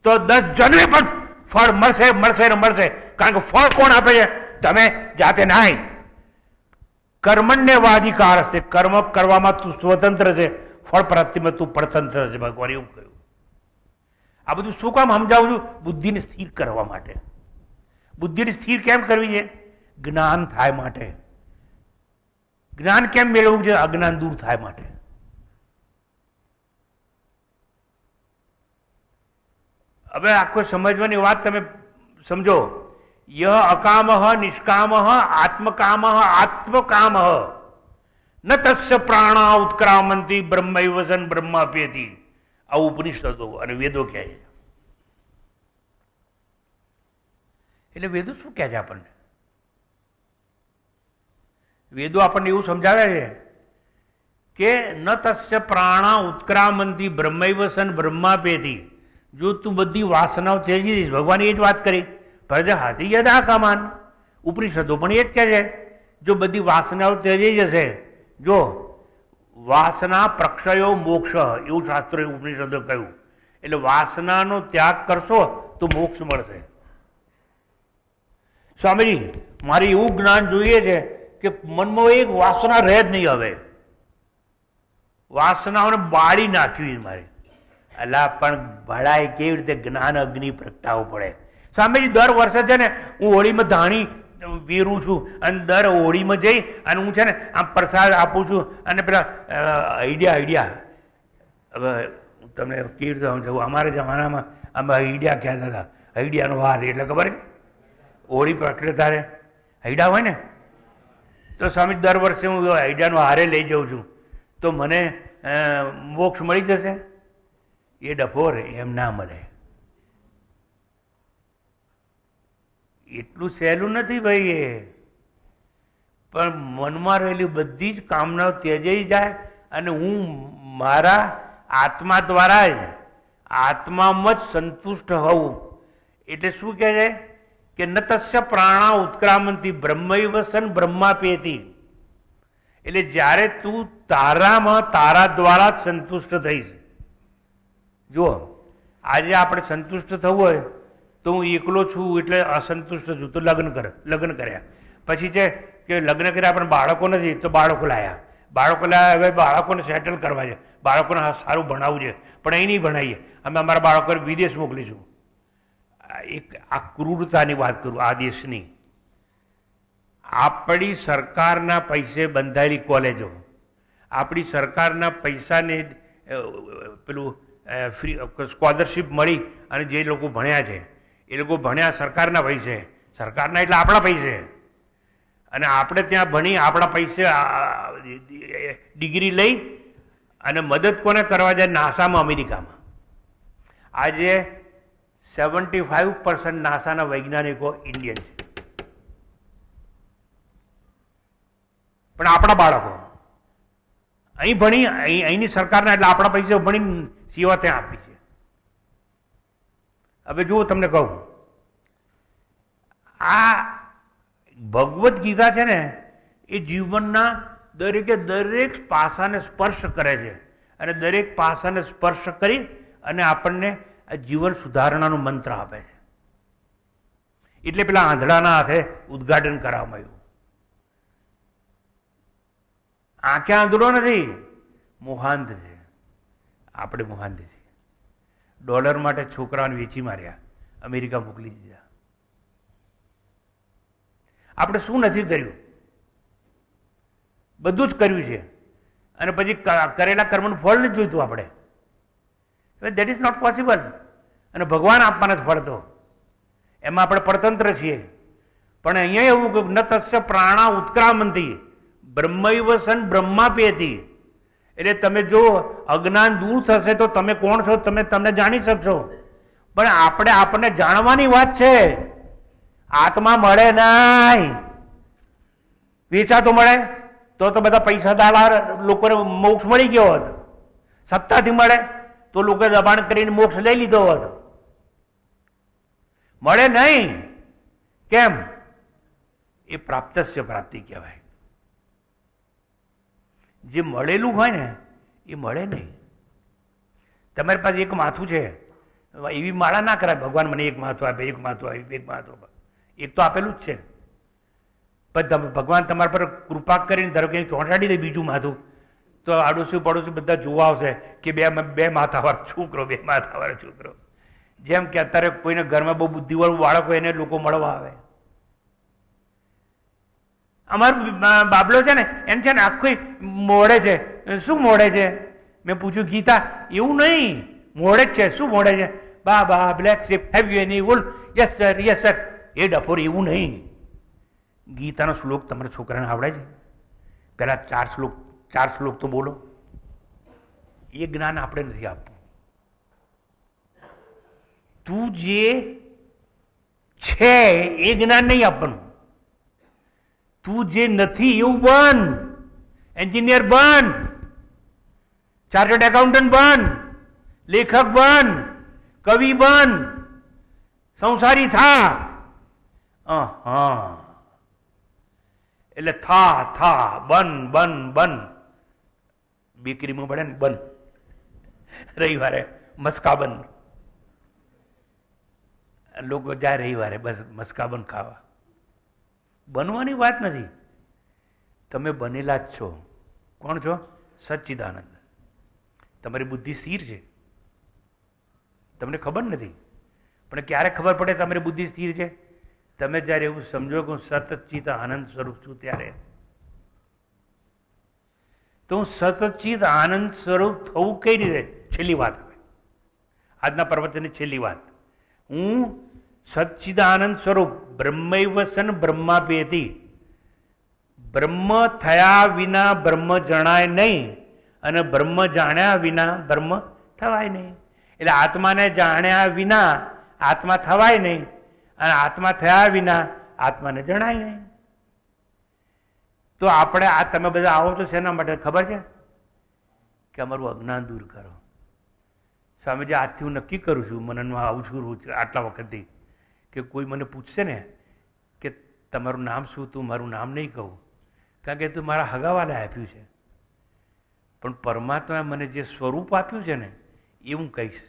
તો 10 જન્મે પણ ફળ મળશે મળશે ને મળશે. કારણ કે ફળ કોણ આપે છે? તમે જાતે નહીં. કર્મણ્યવાધિકાર હશે, કર્મ કરવામાં તું સ્વતંત્ર છે, ફળ પ્રાપ્તિમાં તું પરતંત્ર છે. ભગવાન એવું કહ્યું. આ બધું શું કામ સમજાવું છું? બુદ્ધિને સ્થિર કરવા માટે. બુદ્ધિને સ્થિર કેમ કરવી છે? જ્ઞાન થાય માટે. જ્ઞાન કેમ મેળવવું છે? અજ્ઞાન દૂર થાય માટે. હવે આખો સમજવાની વાત તમે સમજો. યહ અકામ નિષ્કામ આત્મકામ આત્મકામ ન તસ્ય પ્રાણા ઉત્ક્રામંતી બ્રહ્મૈવ સન બ્રહ્માપ્યેતિ. આ ઉપનિષદો અને વેદો કહે છે. એટલે વેદો શું કહે છે આપણને? વેદો આપણને એવું સમજાવે છે કે ન તસ્ય પ્રાણા ઉત્ક્રામંતી બ્રહ્મૈવ સન બ્રહ્માપ્યેતિ. જો તું બધી વાસનાઓ ત્યજી દઈશ, ભગવાને એ જ વાત કરી, પ્રજહાતિ યદા કામાન. ઉપનિષદો પણ એ જ કહે છે જો બધી વાસનાઓ ત્યજી જશે, જો વાસના પ્રક્ષયો મોક્ષ, એવું શાસ્ત્રોએ ઉપનિષદો કહ્યું. એટલે વાસનાનો ત્યાગ કરશો તો મોક્ષ મળશે. સ્વામીજી મારે એવું જ્ઞાન જોઈએ છે કે મનમાં એક વાસના રહે જ નહીં. હવે વાસનાઓને બાળી નાખવી મારે. અલા પણ ભળાય કેવી રીતે? જ્ઞાન અગ્નિ પ્રગટાવવો પડે. સ્વામીજી દર વર્ષે છે ને હું હોળીમાં ધાણી વેરું છું અને દર હોળીમાં જઈ અને હું છે ને આમ પ્રસાદ આપું છું અને પેલા આઈડિયા હવે તમને કેવી રીતે સમજાવું? અમારા જમાનામાં અમે આઈડિયા કહેતા હતા. આઈડિયાનો વાર એટલે ખબર છે? હોળી પ્રગટે તારે આઈડિયા હોય ને, તો સ્વામી દર વર્ષે હું આઈડિયાનો હારે લઈ જાઉં છું તો મને મોક્ષ મળી જશે. એ ડફોર એમ ના મળે. એટલું સહેલું નથી ભાઈ એ. પણ મનમાં રહેલી બધી જ કામનાઓ ત્યજાઈ જાય અને હું મારા આત્મા દ્વારા જ આત્મામાં જ સંતુષ્ટ હોઉં. એટલે શું કહે છે કે ન તસ્ય પ્રાણા ઉત્ક્રામંતી બ્રહ્મૈવ સન બ્રહ્માપ્યેતિ. એટલે જ્યારે તું તારામાં તારા દ્વારા જ સંતુષ્ટ થઈશ. જુઓ આજે આપણે સંતુષ્ટ થવું હોય તો હું એકલો છું એટલે અસંતુષ્ટ છું, તો લગ્ન કર્યા. પછી છે કે લગ્ન કર્યા પણ બાળકો નથી તો બાળકો લાયા. હવે બાળકોને સેટલ કરવા છે, બાળકોને સારું ભણાવવું છે, પણ અહીં નહીં ભણાવીએ. અમે અમારા બાળકોને વિદેશ મોકલીશું. એક આ ક્રૂરતાની વાત કરું આ દેશની. આપણી સરકારના પૈસે બંધાયેલી કોલેજો, આપણી સરકારના પૈસાને પેલું ફ્રી સ્કોલરશીપ મળી અને જે લોકો ભણ્યા છે એ લોકો ભણ્યા સરકારના પૈસે, સરકારના એટલે આપણા પૈસે, અને આપણે ત્યાં ભણી આપણા પૈસે ડિગ્રી લઈ અને મદદ કોને કરવા જાય? નાસામાં, અમેરિકામાં. આજે 75% નાસાના વૈજ્ઞાનિકો ઇન્ડિયન છે, પણ આપણા બાળકો અહીં ભણી, અહીંની સરકારના એટલે આપણા પૈસે ભણીને સેવા ત્યાં આપી છે. હવે જુઓ, તમને કહું, આ ભગવદ્ ગીતા છે ને એ જીવનના દરેકે દરેક પાસાને સ્પર્શ કરે છે, અને દરેક પાસાને સ્પર્શ કરી અને આપણને આ જીવન સુધારણાનું મંત્ર આપે છે. એટલે પેલા આંધળાના હાથે ઉદ્ઘાટન કરવામાં આવ્યું. આંખે આંધળો નથી, મોહાંધ છે. આપણે મોહાંધ છીએ. ડોલર માટે છોકરાઓને વેચી માર્યા, અમેરિકા મોકલી દીધા. આપણે શું નથી કર્યું? બધું જ કર્યું છે, અને પછી કરેલા કર્મનું ફળ નથી જોઈતું આપણે. That is not possible. અને ભગવાન આપવાના જ ફળ તો એમાં આપણે પરતંત્ર છીએ. પણ અહીંયા એવું કે ન તસ્ય પ્રાણા ઉત્ક્રામંતી બ્રહ્મૈવ સન બ્રહ્માપેતી. એટલે તમે જો અજ્ઞાન દૂર થશે તો તમે કોણ છો તમને જાણી શકશો. પણ આપણને જાણવાની વાત છે. આત્મા મળે નહીં, વેચાતો મળે તો બધા પૈસાદાર લોકોને મોક્ષ મળી ગયો હોત. સત્તાથી મળે તો લોકો દબાણ કરીને મોક્ષ લઈ લીધો હોત. મળે નહીં. કેમ? એ પ્રાપ્તસ્ય પ્રાપ્તિ કહેવાય. જે મળેલું હોય ને એ મળે નહીં. તમારી પાસે એક માથું છે, એવી માળા ના કરાય ભગવાન મને એક માથું આપે, એક માથું આપે, એક માથું આપે. એક તો આપેલું જ છે, પણ ભગવાન તમારા પર કૃપા કરીને ધારો કે ચોંટાડી દે બીજું માથું, તો આડોશી પડોશી બધા જોવા આવશે કે બે માથાવાળો છોકરો, બે માથાવાળો છોકરો. જેમ કે અત્યારે કોઈને ઘરમાં બહુ બુદ્ધિવાળું બાળક હોય એને લોકો મળવા આવે. અમારો બાબલો છે ને એમ છે ને આખું મોડે છે. શું મોડે છે? મેં પૂછ્યું ગીતા, એવું નહીં, મોડે જ છે. શું મોડે છે? Baba black sheep have you any wool? Yes sir, yes sir. એ ડફોર એવું નહીં. ગીતાનો શ્લોક તમારા છોકરાને આવડે છે? પહેલા ચાર શ્લોક તો બોલો. એ જ્ઞાન આપણે નથી આપવું. તું જે છે એ જ્ઞાન નહીં આપવાનું. તું જે નથી એવું બન. એન્જિનિયર બન, ચાર્ટર્ડ એકાઉન્ટન્ટ બન, લેખક બન, કવિ બન, સંસારી થા. એટલે થા બન બેકરીમાં પડે ને બન, રવિવારે મસ્કાબન. લોકો જાય રવિવારે બસ મસ્કાબન ખાવા. બનવાની વાત નથી. તમે બનેલા જ છો. કોણ છો? સચ્ચિદાનંદ. તમારી બુદ્ધિ સ્થિર છે, તમને ખબર નથી. પણ ક્યારે ખબર પડે તમારી બુદ્ધિ સ્થિર છે? તમે જ્યારે એવું સમજો કે હું સતચિત આનંદ સ્વરૂપ છું ત્યારે. તો હું સતચિત આનંદ સ્વરૂપ થવું કઈ રીતે? છેલ્લી વાત, આજના પ્રવચનની છેલ્લી વાત. હું સચ્ચિદાનંદ સ્વરૂપ બ્રહ્મૈવ સન બ્રહ્માપેતી. બ્રહ્મ થયા વિના બ્રહ્મ જણાય નહીં, અને બ્રહ્મ જાણ્યા વિના બ્રહ્મ થવાય નહીં. એટલે આત્માને જાણ્યા વિના આત્મા થવાય નહીં, અને આત્મા થયા વિના આત્માને જણાય નહીં. તો આપણે આ તમે બધા આવો તો શેના માટે ખબર છે? કે અમારું અજ્ઞાન દૂર કરો. સ્વામીજી, આજથી હું નક્કી કરું છું, મનનમાં આવું છું રોજ આટલા વખતથી, કે કોઈ મને પૂછશે ને કે તમારું નામ શું, તું મારું નામ નહીં કહું, કારણ કે તું મારા હગાવાલા આપ્યું છે. પણ પરમાત્માએ મને જે સ્વરૂપ આપ્યું છે ને એ હું કહીશ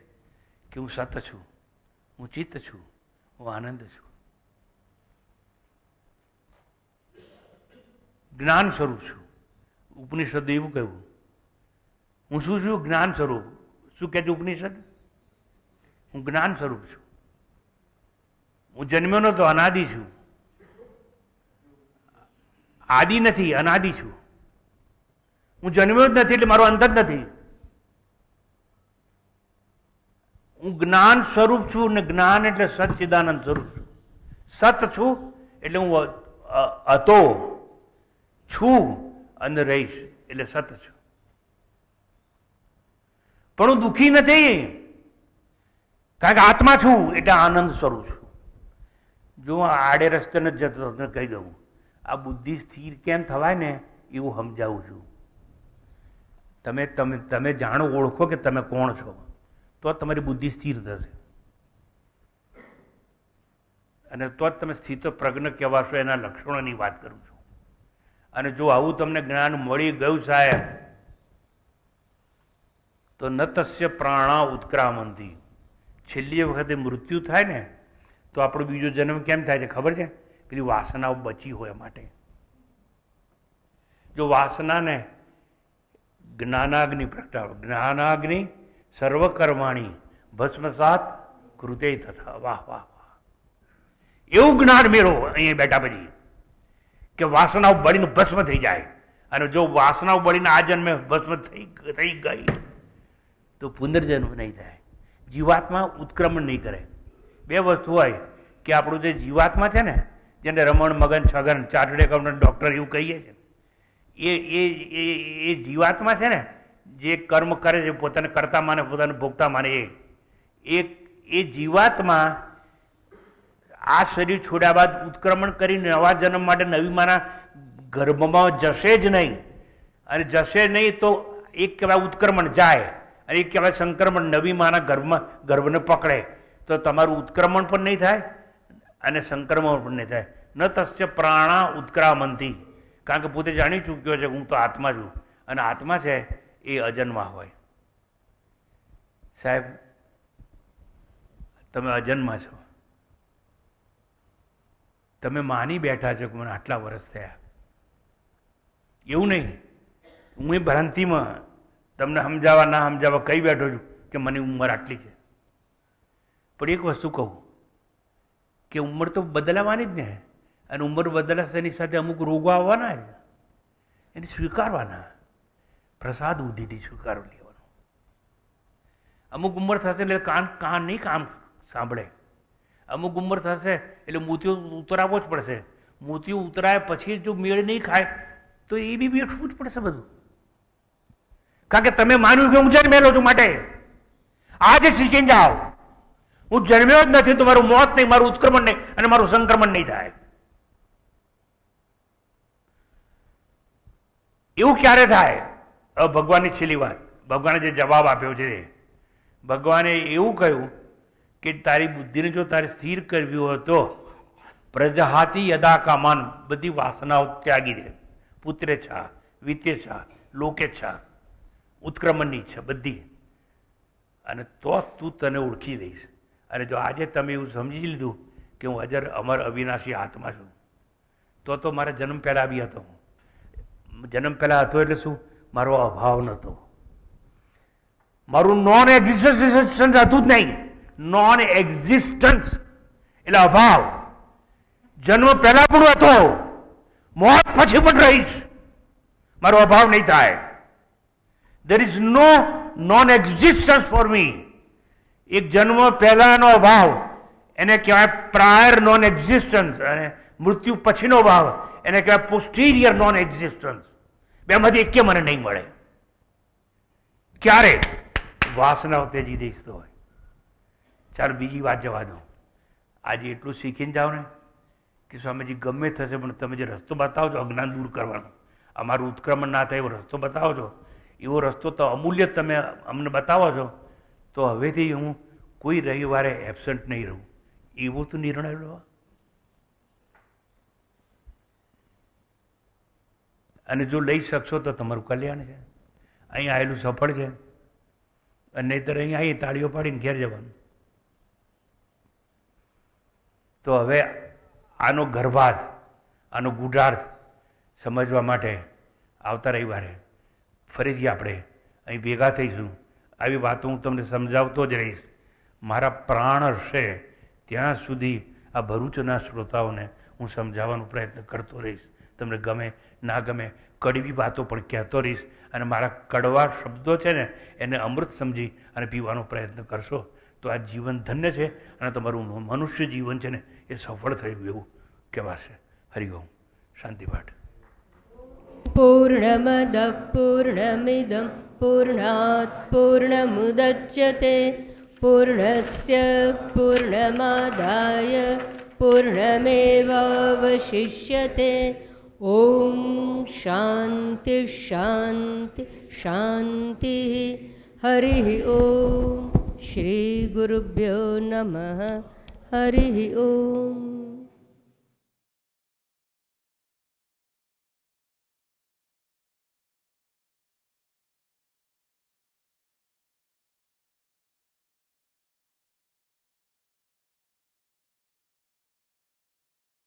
કે હું સત છું, હું ચિત્ત છું, હું આનંદ છું. જ્ઞાન સ્વરૂપ છું. ઉપનિષદ એવું કહ્યું. હું શું છું? જ્ઞાન સ્વરૂપ. શું કહે છે ઉપનિષદ? હું જ્ઞાન સ્વરૂપ છું. હું જન્મ્યો નતો, અનાદિ છું. આદિ નથી, અનાદિ છું. હું જન્મ્યો જ નથી એટલે મારો અંત જ નથી. હું જ્ઞાન સ્વરૂપ છું ને જ્ઞાન એટલે સચ્ચિદાનંદ સ્વરૂપ છું. સત છું એટલે હું હતો છું અને રહીશ એટલે સત છું. પણ હું દુઃખી નથી, કારણ કે આત્મા છું એટલે આનંદ સ્વરૂપ છું. જો હું આડે રસ્તે નથી જતો તમને કહી દઉં, આ બુદ્ધિ સ્થિર કેમ થવાય ને એવું સમજાવું છું. તમે તમે તમે જાણો, ઓળખો કે તમે કોણ છો, તો જ તમારી બુદ્ધિ સ્થિર થશે અને તો જ તમે સ્થિત પ્રજ્ઞ કહેવાશો. એના લક્ષણોની વાત કરું છું. અને જો આવું તમને જ્ઞાન મળી ગયું સાહેબ, તો ન તસ્ય પ્રાણા ઉત્ક્રામંતી. છેલ્લી વખતે મૃત્યુ થાય ને તો આપણો બીજો જન્મ કેમ થાય છે ખબર છે? પેલી વાસનાઓ બચી હોય માટે. જો વાસનાને જ્ઞાનાગ્નિ પ્રગટાવો, જ્ઞાનાગ્નિ સર્વકર્માણી ભસ્મસાત કૃતે તથા. વાહ વાહ વાહ! એવું જ્ઞાન મેળવો અહીંયા બેઠા પછી કે વાસનાઓ બળીને ભસ્મ થઈ જાય. અને જો વાસનાઓ બળીને આ જન્મે ભસ્મ થઈ ગઈ તો પુનર્જન્મ નહીં થાય. જીવાત્મા ઉત્ક્રમણ નહીં કરે. બે વસ્તુ હોય કે આપણું જે જીવાત્મા છે ને, જેને રમણ મગન છગન ચાર્ટર્ડ એકાઉન્ટન્ટ ડૉક્ટર એવું કહીએ છીએ, એ જીવાત્મા છે ને, જે કર્મ કરે છે, પોતાને કરતા માને, પોતાને ભોગતા માને, એ જીવાત્મા આ શરીર છોડ્યા બાદ ઉત્ક્રમણ કરીને નવા જન્મ માટે નવી માના ગર્ભમાં જશે જ નહીં. અને જશે નહીં તો એક કહેવાય ઉત્ક્રમણ જાય અને એક કહેવાય સંક્રમણ, નવી માના ગર્ભને પકડે. તો તમારું ઉત્ક્રમણ પણ નહીં થાય અને સંક્રમણ પણ નહીં થાય. ન તસ્ય પ્રાણા ઉત્ક્રામંતી. કારણ કે પોતે જાણી ચૂક્યો છે હું તો આત્મા છું, અને આત્મા છે એ અજન્મા હોય. સાહેબ, તમે અજન્મા છો. તમે માની બેઠા છો કે મને આટલા વર્ષ થયા. એવું નહીં, હું એ ભ્રાંતિમાં તમને સમજાવવા ના સમજાવવા કહી બેઠો છું કે મને ઉંમર આટલી છે. પણ એક વસ્તુ કહું કે ઉંમર તો બદલાવાની જ ને, અને ઉંમર બદલાશે એની સાથે અમુક રોગો આવવાના જ, એને સ્વીકારવાના. પ્રસાદ બુદ્ધિથી સ્વીકારો લેવાનો. અમુક ઉંમર થશે એટલે કાન નહીં કામ સાંભળે. અમુક ઉંમર થશે એટલે મોતિયો ઉતરાવવો જ પડશે. મોતિયો ઉતરાય પછી જો મેળ નહીં ખાય તો એ બી બેઠવું જ પડશે બધું. કારણ કે તમે માન્યું કે હું જન્મેલો છું માટે આજે શીખીને જાઓ. હું જન્મ્યો જ નથી તો મારું મોત નહીં, મારું ઉત્ક્રમણ નહીં અને મારું સંક્રમણ નહીં થાય. એવું ક્યારે થાય? હવે ભગવાનની છેલ્લી વાત, ભગવાને જે જવાબ આપ્યો છે, ભગવાને એવું કહ્યું કે તારી બુદ્ધિને જો તારે સ્થિર કરવી હોય તો પ્રજહાતિ યદા કામાન, બધી વાસનાઓ ત્યાગી દે. પુત્રેચ્છા, વિત્તેચ્છા, લોકેચ્છા, ઉત્ક્રમણની ઈચ્છા બધી, અને તો તું તને ઓળખી દઈશ. અને જો આજે તમે એવું સમજી લીધું કે હું અજર અમર અવિનાશી આત્મા છું, તો મારા જન્મ પહેલાં બી હતો. જન્મ પહેલાં હતો એટલે શું? મારો અભાવ નહોતો, મારું નોન એક્ઝિસ્ટન્સ હતું જ નહીં. નોન એક્ઝિસ્ટન્સ એટલે અભાવ. જન્મ પહેલા પણ હતો, મોત પછી પણ રહીશ, મારો અભાવ નહીં થાય. there is no non existence for me. એક જન્મ પહેલાનો અભાવ એને કહેવાય પ્રાયર નોન એક્ઝિસ્ટન્સ, અને મૃત્યુ પછીનો ભાવ એને કહેવાય પોસ્ટિરિયર નોન એક્ઝિસ્ટન્સ. બેમાંથી એકે મને નહીં મળે. ક્યારે? વાસનાઓ તેજી દઈશ તો હોય. ચાલો બીજી વાત જવા દો. આજે એટલું શીખીને જાઓ ને કે સ્વામીજી ગમે થશે પણ તમે જે રસ્તો બતાવો છો અજ્ઞાન દૂર કરવાનો, અમારું ઉત્ક્રમણ ના થાય એવો રસ્તો બતાવો છો, એવો રસ્તો તો અમૂલ્ય તમે અમને બતાવો છો, તો હવેથી હું કોઈ રવિવારે એબસન્ટ નહીં રહું. એવો તો નિર્ણય લો. અને જો લઈ શકશો તો તમારું કલ્યાણ છે. અહીં આવેલું સફળ છે, અને નહીંતર અહીં આવી તાળીઓ પાડીને ઘેર જવાનું. તો હવે આનો ગર્ભાર્થ, આનો ગૂઢાર્થ સમજવા માટે આવતા રવિવારે ફરીથી આપણે અહીં ભેગા થઈશું. આવી વાતો હું તમને સમજાવતો જ રહીશ. મારા પ્રાણ હશે ત્યાં સુધી આ ભરૂચના શ્રોતાઓને હું સમજાવવાનો પ્રયત્ન કરતો રહીશ. તમને ગમે ના ગમે કડવી વાતો પણ કહેતો રહીશ, અને મારા કડવા શબ્દો છે ને એને અમૃત સમજી અને પીવાનો પ્રયત્ન કરશો તો આ જીવન ધન્ય છે અને તમારું મનુષ્ય જીવન છે ને એ સફળ થયું એવું કહેવાશે. હરિઓમ. શાંતિપાઠ. પૂર્ણમદ પૂર્ણમિદં પૂર્ણાત પૂર્ણમુદચ્યતે પૂર્ણસ્ય પૂર્ણમાદાય પૂર્ણમેવાવશિષ્યતે. ઓમ શાંતિ શાંતિ શાંતિ. હરિ ઓમ. શ્રી ગુરુભ્યો નમઃ. હરિ ઓમ.